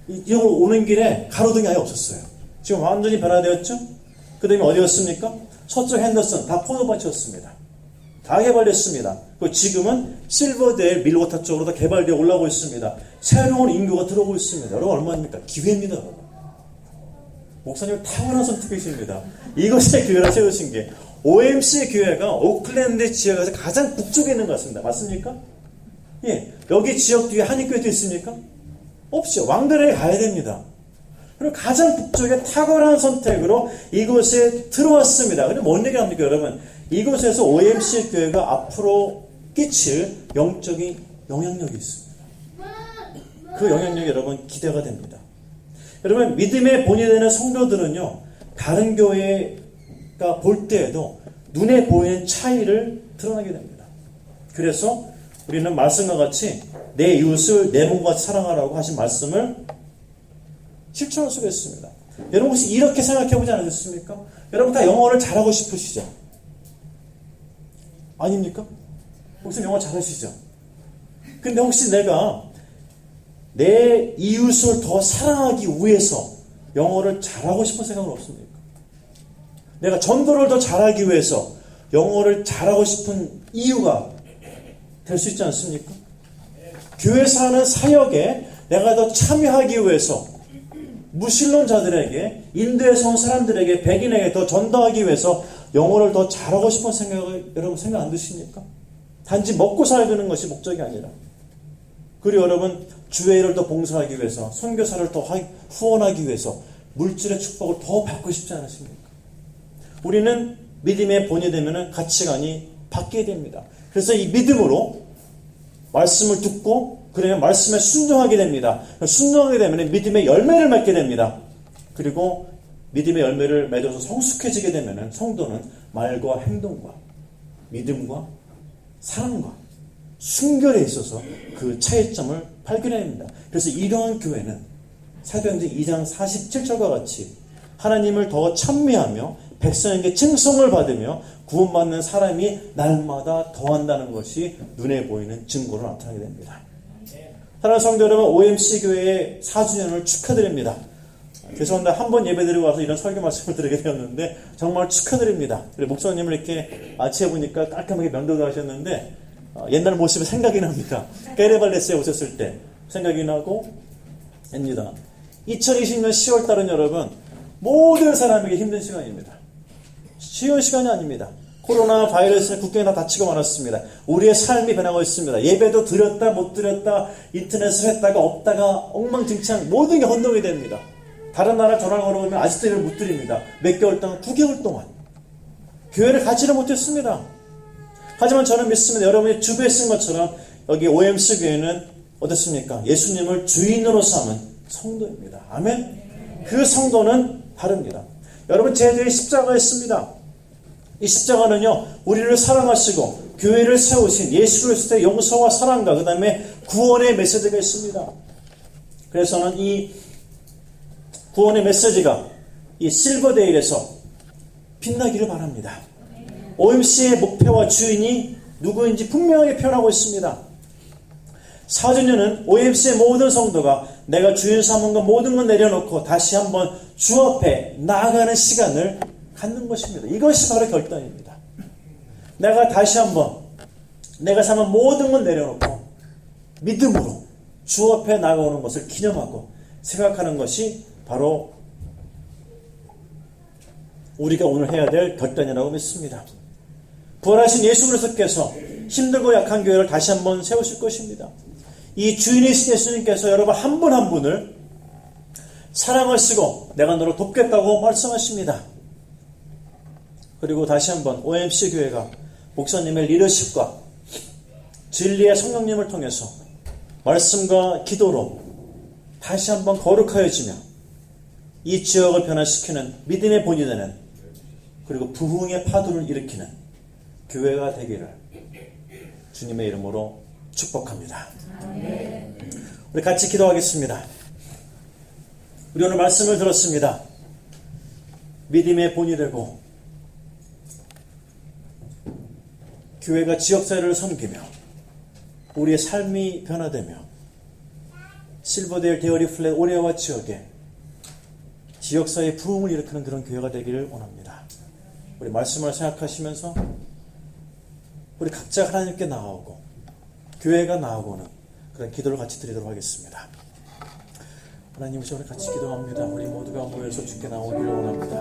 이쪽으로 오는 길에 가로등이 아예 없었어요. 지금 완전히 변화되었죠. 그 다음에 어디였습니까? 서쪽 핸더슨 다 포도밭이었습니다. 다 개발됐습니다. 그리고 지금은 실버데일 밀워터 쪽으로 다 개발되어 올라오고 있습니다. 새로운 인구가 들어오고 있습니다. 여러분, 얼마입니까? 기회입니다. 여러분. 목사님 타고난 선택이십니다. 이것의 교회를 세우신 게 OMC 교회가 오클랜드 지역에서 가장 북쪽에 있는 것 같습니다. 맞습니까? 예, 여기 지역 뒤에 한인교회도 있습니까? 없죠. 왕들에게 가야 됩니다. 그리고 가장 북쪽에 탁월한 선택으로 이곳에 들어왔습니다. 근데 뭔 얘기합니까, 여러분? 이곳에서 OMC 교회가 앞으로 끼칠 영적인 영향력이 있습니다. 그 영향력이 여러분 기대가 됩니다. 여러분, 믿음의 본이 되는 성도들은요, 다른 교회가 볼 때에도 눈에 보이는 차이를 드러나게 됩니다. 그래서 우리는 말씀과 같이 내 이웃을 내 몸과 같이 사랑하라고 하신 말씀을 실천할 수가 있습니다. 여러분, 혹시 이렇게 생각해보지 않으셨습니까? 여러분 다 영어를 잘하고 싶으시죠? 아닙니까? 혹시 영어 잘하시죠? 근데 혹시 내가 내 이웃을 더 사랑하기 위해서 영어를 잘하고 싶은 생각은 없습니까? 내가 전도를 더 잘하기 위해서 영어를 잘하고 싶은 이유가 될 수 있지 않습니까? 교회에서 하는 사역에 내가 더 참여하기 위해서 무신론자들에게, 인도에서 온 사람들에게, 백인에게 더 전도하기 위해서 영어를 더 잘하고 싶은 생각을 여러분 생각 안 드십니까? 단지 먹고 살기는 것이 목적이 아니라, 그리고 여러분 주의 일을 더 봉사하기 위해서, 선교사를 더 후원하기 위해서 물질의 축복을 더 받고 싶지 않으십니까? 우리는 믿음의 본이 되면 가치관이 바뀌게 됩니다. 그래서 이 믿음으로 말씀을 듣고 그러면 말씀에 순종하게 됩니다. 순종하게 되면 믿음의 열매를 맺게 됩니다. 그리고 믿음의 열매를 맺어서 성숙해지게 되면 성도는 말과 행동과 믿음과 사랑과 순결에 있어서 그 차이점을 발견해냅니다. 그래서 이러한 교회는 사도행전 2장 47절과 같이 하나님을 더 찬미하며 백성에게 칭송을 받으며 구원받는 사람이 날마다 더한다는 것이 눈에 보이는 증거로 나타나게 됩니다. 사랑하는 성도 여러분, OMC 교회의 4주년을 축하드립니다. 죄송합니다. 한 번 예배드리고 와서 이런 설교 말씀을 드리게 되었는데 정말 축하드립니다. 목사님을 이렇게 아침에 보니까 깔끔하게 면도도 하셨는데 옛날 모습이 생각이 납니다. 게레발레스에 오셨을 때 생각이 나고 합니다. 2020년 10월달은 여러분 모든 사람에게 힘든 시간입니다. 쉬운 시간이 아닙니다. 코로나 바이러스에 국경이 다 닫히고 말았습니다. 우리의 삶이 변하고 있습니다. 예배도 드렸다 못 드렸다 인터넷을 했다가 없다가 엉망진창 모든 게 혼동이 됩니다. 다른 나라 전화 걸어오면 아직도 예배를 못 드립니다. 몇 개월 동안 9개월 동안 교회를 가지를 못했습니다. 하지만 저는 믿습니다. 여러분이 주부에 쓴 것처럼 여기 OMC 교회는 어떻습니까? 예수님을 주인으로 삼은 성도입니다. 아멘. 그 성도는 다릅니다. 여러분 제 뒤에 십자가가 있습니다. 이 십자가는요 우리를 사랑하시고 교회를 세우신 예수 그리스도의 용서와 사랑과 그 다음에 구원의 메시지가 있습니다. 그래서 저는 이 구원의 메시지가 이 실버데일에서 빛나기를 바랍니다. OMC의 목표와 주인이 누구인지 분명하게 표현하고 있습니다. 4주년은 OMC의 모든 성도가 내가 주인 삼은 것 모든 걸 내려놓고 다시 한번 주 앞에 나아가는 시간을 갖는 것입니다. 이것이 바로 결단입니다. 내가 다시 한번 내가 삼은 모든 걸 내려놓고 믿음으로 주 앞에 나아가는 것을 기념하고 생각하는 것이 바로 우리가 오늘 해야 될 결단이라고 믿습니다. 부활하신 예수 그리스도께서 힘들고 약한 교회를 다시 한번 세우실 것입니다. 이 주인이신 예수님께서 여러분 한 분 한 분을 사랑하시고 내가 너를 돕겠다고 말씀하십니다. 그리고 다시 한번 OMC 교회가 목사님의 리더십과 진리의 성령님을 통해서 말씀과 기도로 다시 한번 거룩하여지며 이 지역을 변화시키는 믿음의 본이 되는 그리고 부흥의 파도를 일으키는 교회가 되기를 주님의 이름으로 축복합니다. 우리 같이 기도하겠습니다. 우리 오늘 말씀을 들었습니다. 믿음의 본이 되고 교회가 지역사회를 섬기며 우리의 삶이 변화되며 실버데일 데어리 플랫 오레와 지역에 지역사회의 부흥을 일으키는 그런 교회가 되기를 원합니다. 우리 말씀을 생각하시면서 우리 각자 하나님께 나아오고 교회가 나아오는 그런 기도를 같이 드리도록 하겠습니다. 하나님 우리 같이 기도합니다. 우리 모두가 모여서 주께 나오기를 원합니다.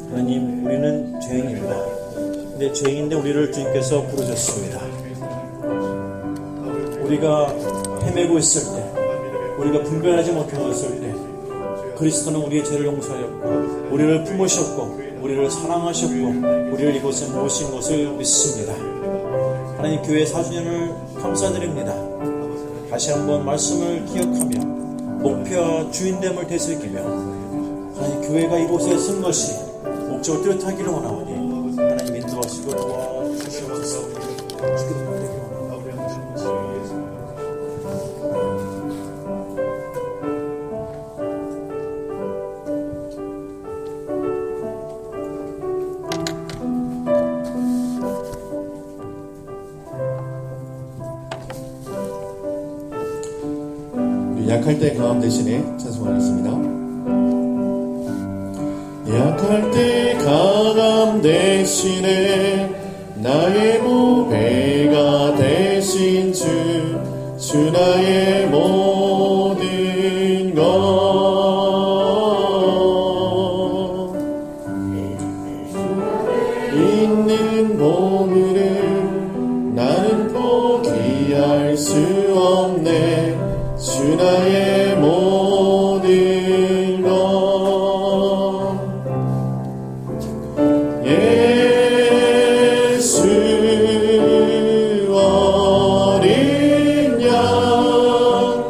하나님 우리는 죄인입니다. 근데 죄인인데 우리를 주님께서 부르셨습니다. 우리가 헤매고 있을 때 우리가 분별하지 못하고 있을 때 그리스도는 우리의 죄를 용서하였고 우리를 품으셨고 우리를 사랑하셨고 우리를 이곳에 모신 것을 믿습니다. 하나님 교회 4주년을 감사드립니다. 다시 한번 말씀을 기억하며 목표와 주인됨을 되새기며 하나님 교회가 이곳에 쓴 것이 목적을 뚜렷하기를 원하오니 하나님 인도하시고 도와주시옵소서. 주께 기도하기를 원하옵니다. 약할 때 강함 대신에 찬송하겠습니다. 약할 때 강함 대신에 나의 보배가 되신 주 나의 모든 것 있는 보물을 나는 포기할 수 없네. 주 나의 모든 것 예수 어린 양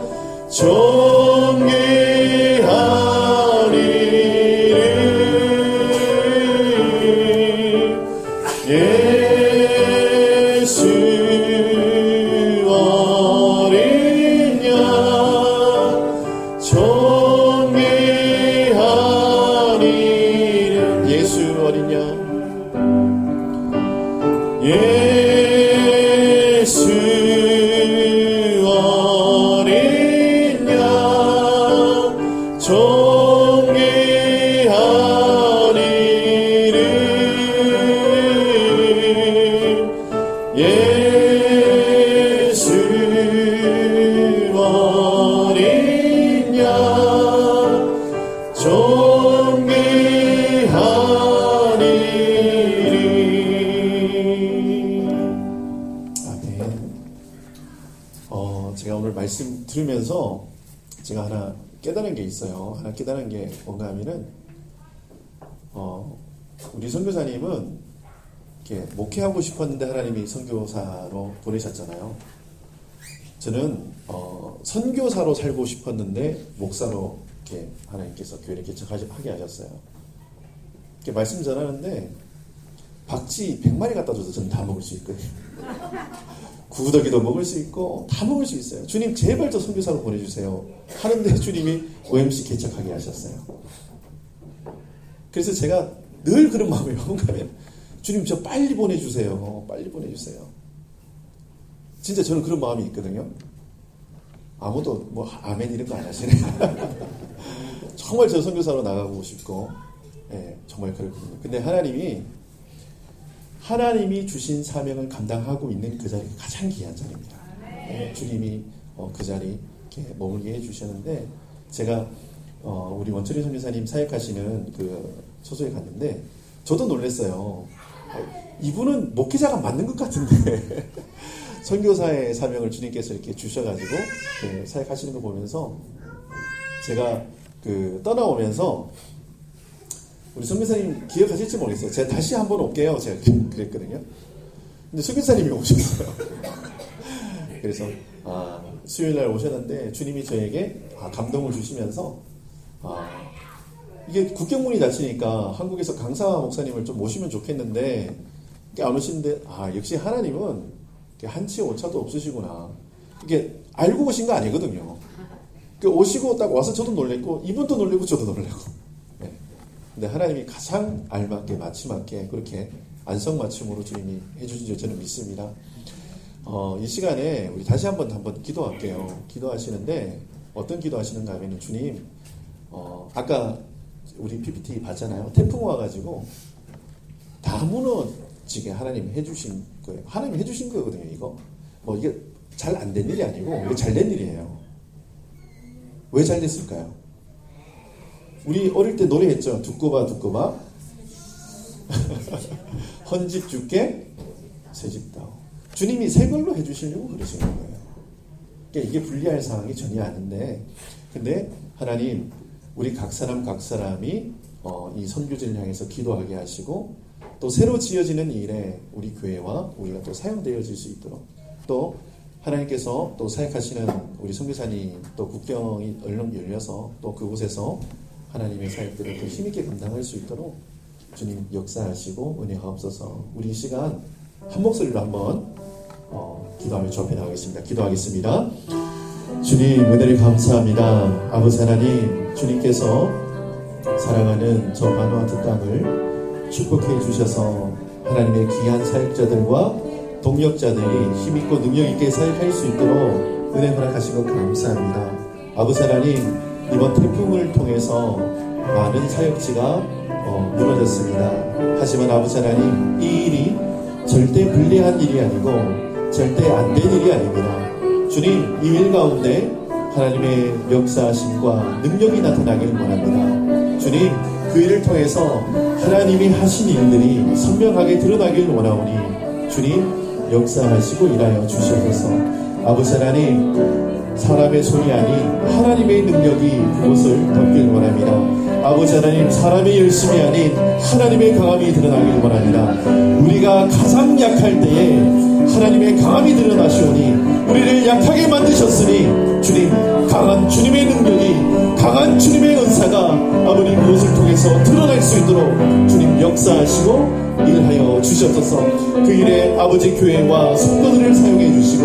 존귀하리를 들으면서 제가 하나 깨달은 게 있어요. 하나 깨달은 게 뭔가 하면은, 우리 선교사님은 이렇게 목회하고 싶었는데 하나님이 선교사로 보내셨잖아요. 저는, 선교사로 살고 싶었는데 목사로 이렇게 하나님께서 교회를 개척하게 하셨어요. 이렇게 말씀 전하는데, 박쥐 100마리 갖다 줘도 저는 다 먹을 수 있거든요. 구더기도 먹을 수 있고 다 먹을 수 있어요. 주님 제발 저 선교사로 보내주세요 하는데 주님이 OMC 개척하게 하셨어요. 그래서 제가 늘 그런 마음이에요. 뭔가면 주님 저 빨리 보내주세요. 빨리 보내주세요. 진짜 저는 그런 마음이 있거든요. 아무도 뭐 아멘 이런 거 안 하시네. 정말 저 선교사로 나가고 싶고, 예, 정말 그렇거든요. 근데 하나님이 주신 사명을 감당하고 있는 그 자리가 가장 귀한 자리입니다. 네, 주님이 그 자리 이렇게 머물게 해주셨는데, 제가 우리 원철이 선교사님 사역하시는 그 소속에 갔는데 저도 놀랐어요. 이분은 목회자가 맞는 것 같은데 선교사의 사명을 주님께서 이렇게 주셔가지고 이렇게 사역하시는 거 보면서 제가 그 떠나오면서 우리 선교사님 기억하실지 모르겠어요. 제가 다시 한번 올게요. 제가 그랬거든요. 근데 선교사님이 오셨어요. 그래서 수요일날 오셨는데 주님이 저에게 감동을 주시면서 이게 국경문이 닫히니까 한국에서 강사 목사님을 좀 모시면 좋겠는데 안 오시는데 역시 하나님은 한치 오차도 없으시구나. 이게 알고 오신 거 아니거든요. 오시고 딱 와서 저도 놀랬고 이분도 놀래고 저도 놀래고. 근데 하나님이 가장 알맞게 맞춤맞게 그렇게 안성맞춤으로 주님이 해주신 줄 저는 믿습니다. 이 시간에 우리 다시 한번 기도할게요. 기도하시는데 어떤 기도하시는가 하면 주님, 아까 우리 PPT 봤잖아요. 태풍 와가지고 다 무너지게 하나님 해주신 거예요. 하나님 해주신 거거든요. 이거 뭐 이게 잘 안 된 일이 아니고 이게 잘 된 일이에요. 왜 잘 됐을까요? 우리 어릴 때 노래했죠. 두꺼봐 두꺼봐 헌집 줄게 새집 다오. 주님이 새 걸로 해주시려고 그러시는 거예요. 그러니까 이게 불리할 상황이 전혀 아닌데, 근데 하나님 우리 각 사람이 이 선교지를 향해서 기도하게 하시고 또 새로 지어지는 일에 우리 교회와 우리가 또 사용되어질 수 있도록, 또 하나님께서 또 사역하시는 우리 선교사님 또 국경이 얼른 열려서 또 그곳에서 하나님의 사역들을 더 힘있게 감당할 수 있도록 주님 역사하시고 은혜하옵소서. 우리 이 시간 한 목소리로 한번 기도하며 접해 나가겠습니다. 기도하겠습니다. 주님 은혜를 감사합니다. 아버지 하나님, 주님께서 사랑하는 저 바누아투 땅을 축복해 주셔서 하나님의 귀한 사역자들과 동역자들이 힘있고 능력있게 사역할 수 있도록 은혜 허락하신 것 감사합니다. 아버지 하나님, 이번 태풍을 통해서 많은 사역지가 무너졌습니다. 하지만 아버지 하나님, 이 일이 절대 불리한 일이 아니고 절대 안 된 일이 아닙니다. 주님, 이 일 가운데 하나님의 역사하심과 능력이 나타나길 원합니다. 주님, 그 일을 통해서 하나님이 하신 일들이 선명하게 드러나길 원하오니 주님 역사하시고 일하여 주시옵소서. 아버지 하나님, 사람의 손이 아닌 하나님의 능력이 그곳을 덮길 원합니다. 아버지 하나님, 사람의 열심이 아닌 하나님의 강함이 드러나길 원합니다. 우리가 가장 약할 때에 하나님의 강함이 드러나시오니 우리를 약하게 만드셨으니 주님, 강한 주님의 능력이, 강한 주님의 은사가 아버지 그것을 통해서 드러날 수 있도록 주님 역사하시고 일하여 주셨소서. 그 일에 아버지 교회와 성도들을 사용해 주시고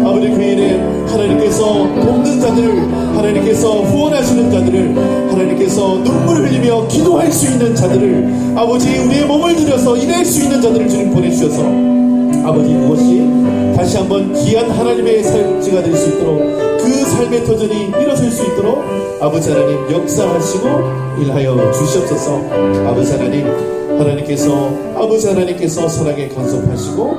아버지 그 일에 하나님께서 돕는 자들을, 하나님께서 후원하시는 자들을, 하나님께서 눈물을 흘리며 기도할 수 있는 자들을, 아버지 우리의 몸을 들여서 일할 수 있는 자들을 주님 보내주셔서 아버지 그것이 다시 한번 귀한 하나님의 사역지가 될 수 있도록, 그 삶의 터전이 일어설 수 있도록 아버지 하나님 역사하시고 일하여 주시옵소서. 아버지 하나님, 아버지 하나님께서 선하게 간섭하시고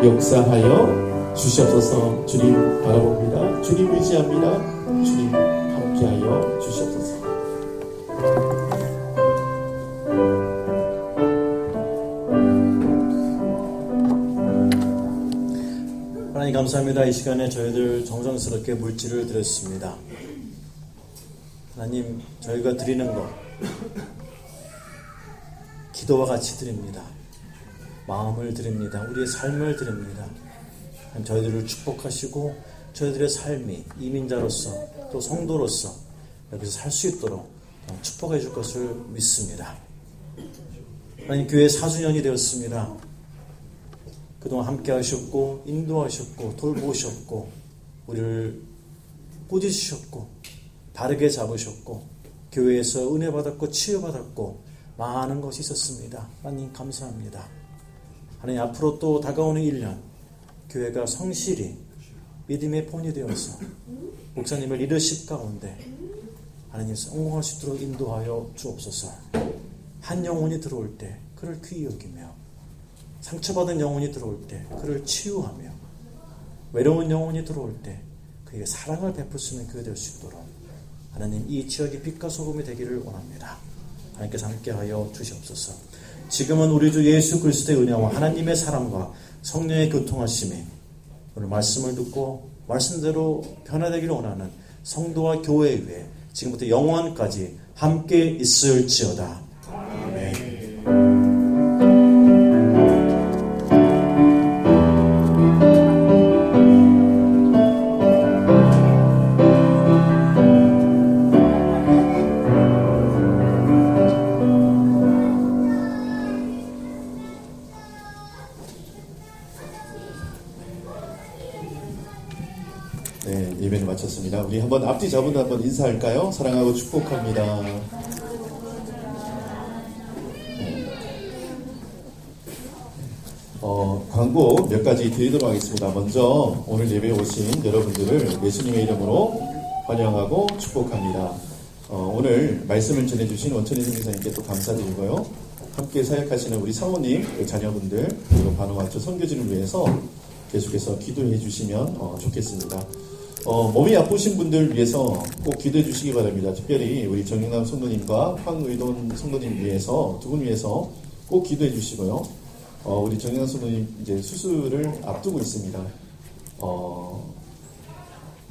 역사하여 주시옵소서. 주님 바라봅니다. 주님 의지합니다. 주님 함께하여 주시옵소서. 하나님 감사합니다. 이 시간에 저희들 정성스럽게 물질을 드렸습니다. 하나님, 저희가 드리는 것 기도와 같이 드립니다. 마음을 드립니다. 우리의 삶을 드립니다. 하나님, 저희들을 축복하시고 저희들의 삶이 이민자로서 또 성도로서 여기서 살 수 있도록 축복해 줄 것을 믿습니다. 하나님, 교회 4주년이 되었습니다. 그동안 함께 하셨고 인도하셨고 돌보셨고 우리를 꾸짖으셨고 바르게 잡으셨고 교회에서 은혜 받았고 치유받았고 많은 것이 있었습니다. 하나님 감사합니다. 하나님, 앞으로 또 다가오는 1년 교회가 성실히 믿음의 본이 되어서 목사님을 리더십 가운데 하나님 성공할 수 있도록 인도하여 주옵소서. 한 영혼이 들어올 때 그를 귀히 여기며 상처받은 영혼이 들어올 때 그를 치유하며 외로운 영혼이 들어올 때 그에게 사랑을 베풀 수 있는 교회 될 수 있도록 하나님 이 지역이 빛과 소금이 되기를 원합니다. 하나님께서 함께하여 주시옵소서. 지금은 우리 주 예수 그리스도의 은혜와 하나님의 사랑과 성령의 교통하심이 오늘 말씀을 듣고 말씀대로 변화되기를 원하는 성도와 교회 위에 지금부터 영원까지 함께 있을지어다. 아멘. 네, 예배를 마쳤습니다. 우리 한번 앞뒤 잡은 한번 인사할까요? 사랑하고 축복합니다. 광고 몇 가지 드리도록 하겠습니다. 먼저 오늘 예배에 오신 여러분들을 예수님의 이름으로 환영하고 축복합니다. 오늘 말씀을 전해주신 원천희 선교사님께 또 감사드리고요. 함께 사역하시는 우리 사모님, 자녀분들, 그리고 반응와초 선교진을 위해서 계속해서 기도해 주시면 좋겠습니다. 몸이 아프신 분들 위해서 꼭 기도해 주시기 바랍니다. 특별히 우리 정영남 성도님과 황의돈 성도님 위해서 두 분 위해서 꼭 기도해 주시고요. 우리 정영남 성도님 이제 수술을 앞두고 있습니다.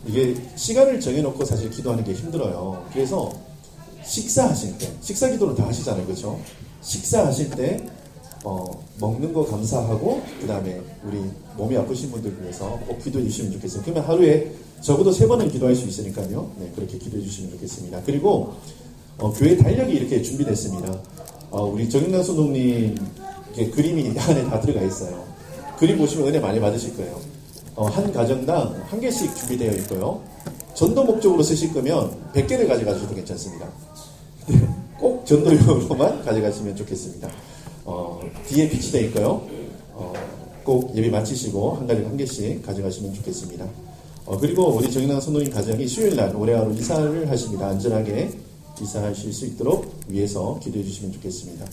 이게 시간을 정해놓고 사실 기도하는 게 힘들어요. 그래서 식사하실 때, 식사 기도를 다 하시잖아요, 그렇죠? 식사하실 때 먹는 거 감사하고 그 다음에 우리 몸이 아프신 분들 위해서 꼭 기도해 주시면 좋겠어요. 그러면 하루에 적어도 3번은 기도할 수 있으니까요. 네, 그렇게 기도해 주시면 좋겠습니다. 그리고 교회 달력이 이렇게 준비됐습니다. 우리 정영남 선동님 그림이 안에 다 들어가 있어요. 그림 보시면 은혜 많이 받으실 거예요. 한 가정당 한 개씩 준비되어 있고요. 전도 목적으로 쓰실 거면 100개를 가져가셔도 괜찮습니다. 꼭 전도용으로만 가져가시면 좋겠습니다. 뒤에 빛이 되어 있고요. 꼭 예배 마치시고 한 가정 한 개씩 가져가시면 좋겠습니다. 그리고 우리 정인왕 선도님 가정이 수요일날 올해 하루 이사를 하십니다. 안전하게 이사하실 수 있도록 위해서 기도해 주시면 좋겠습니다.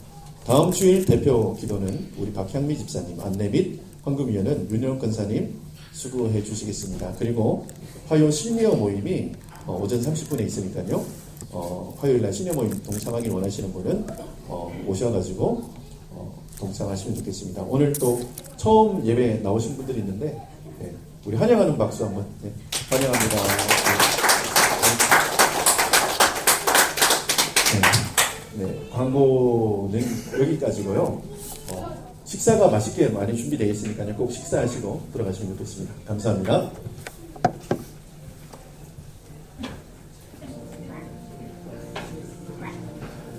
다음 주일 대표 기도는 우리 박향미 집사님, 안내 및 헌금위원은 윤영 권사님 수고해 주시겠습니다. 그리고 화요 시니어 모임이 오전 30분에 있으니까요. 화요일날 시니어 모임 동참하기 원하시는 분은 오셔가지고 동참하시면 좋겠습니다. 오늘 또 처음 예배 나오신 분들이 있는데 네, 우리 환영하는 박수 한번 환영합니다. 네, 광고는 여기까지고요. 식사가 맛있게 많이 준비되어 있으니까요. 꼭 식사하시고 들어가시면 좋겠습니다. 감사합니다.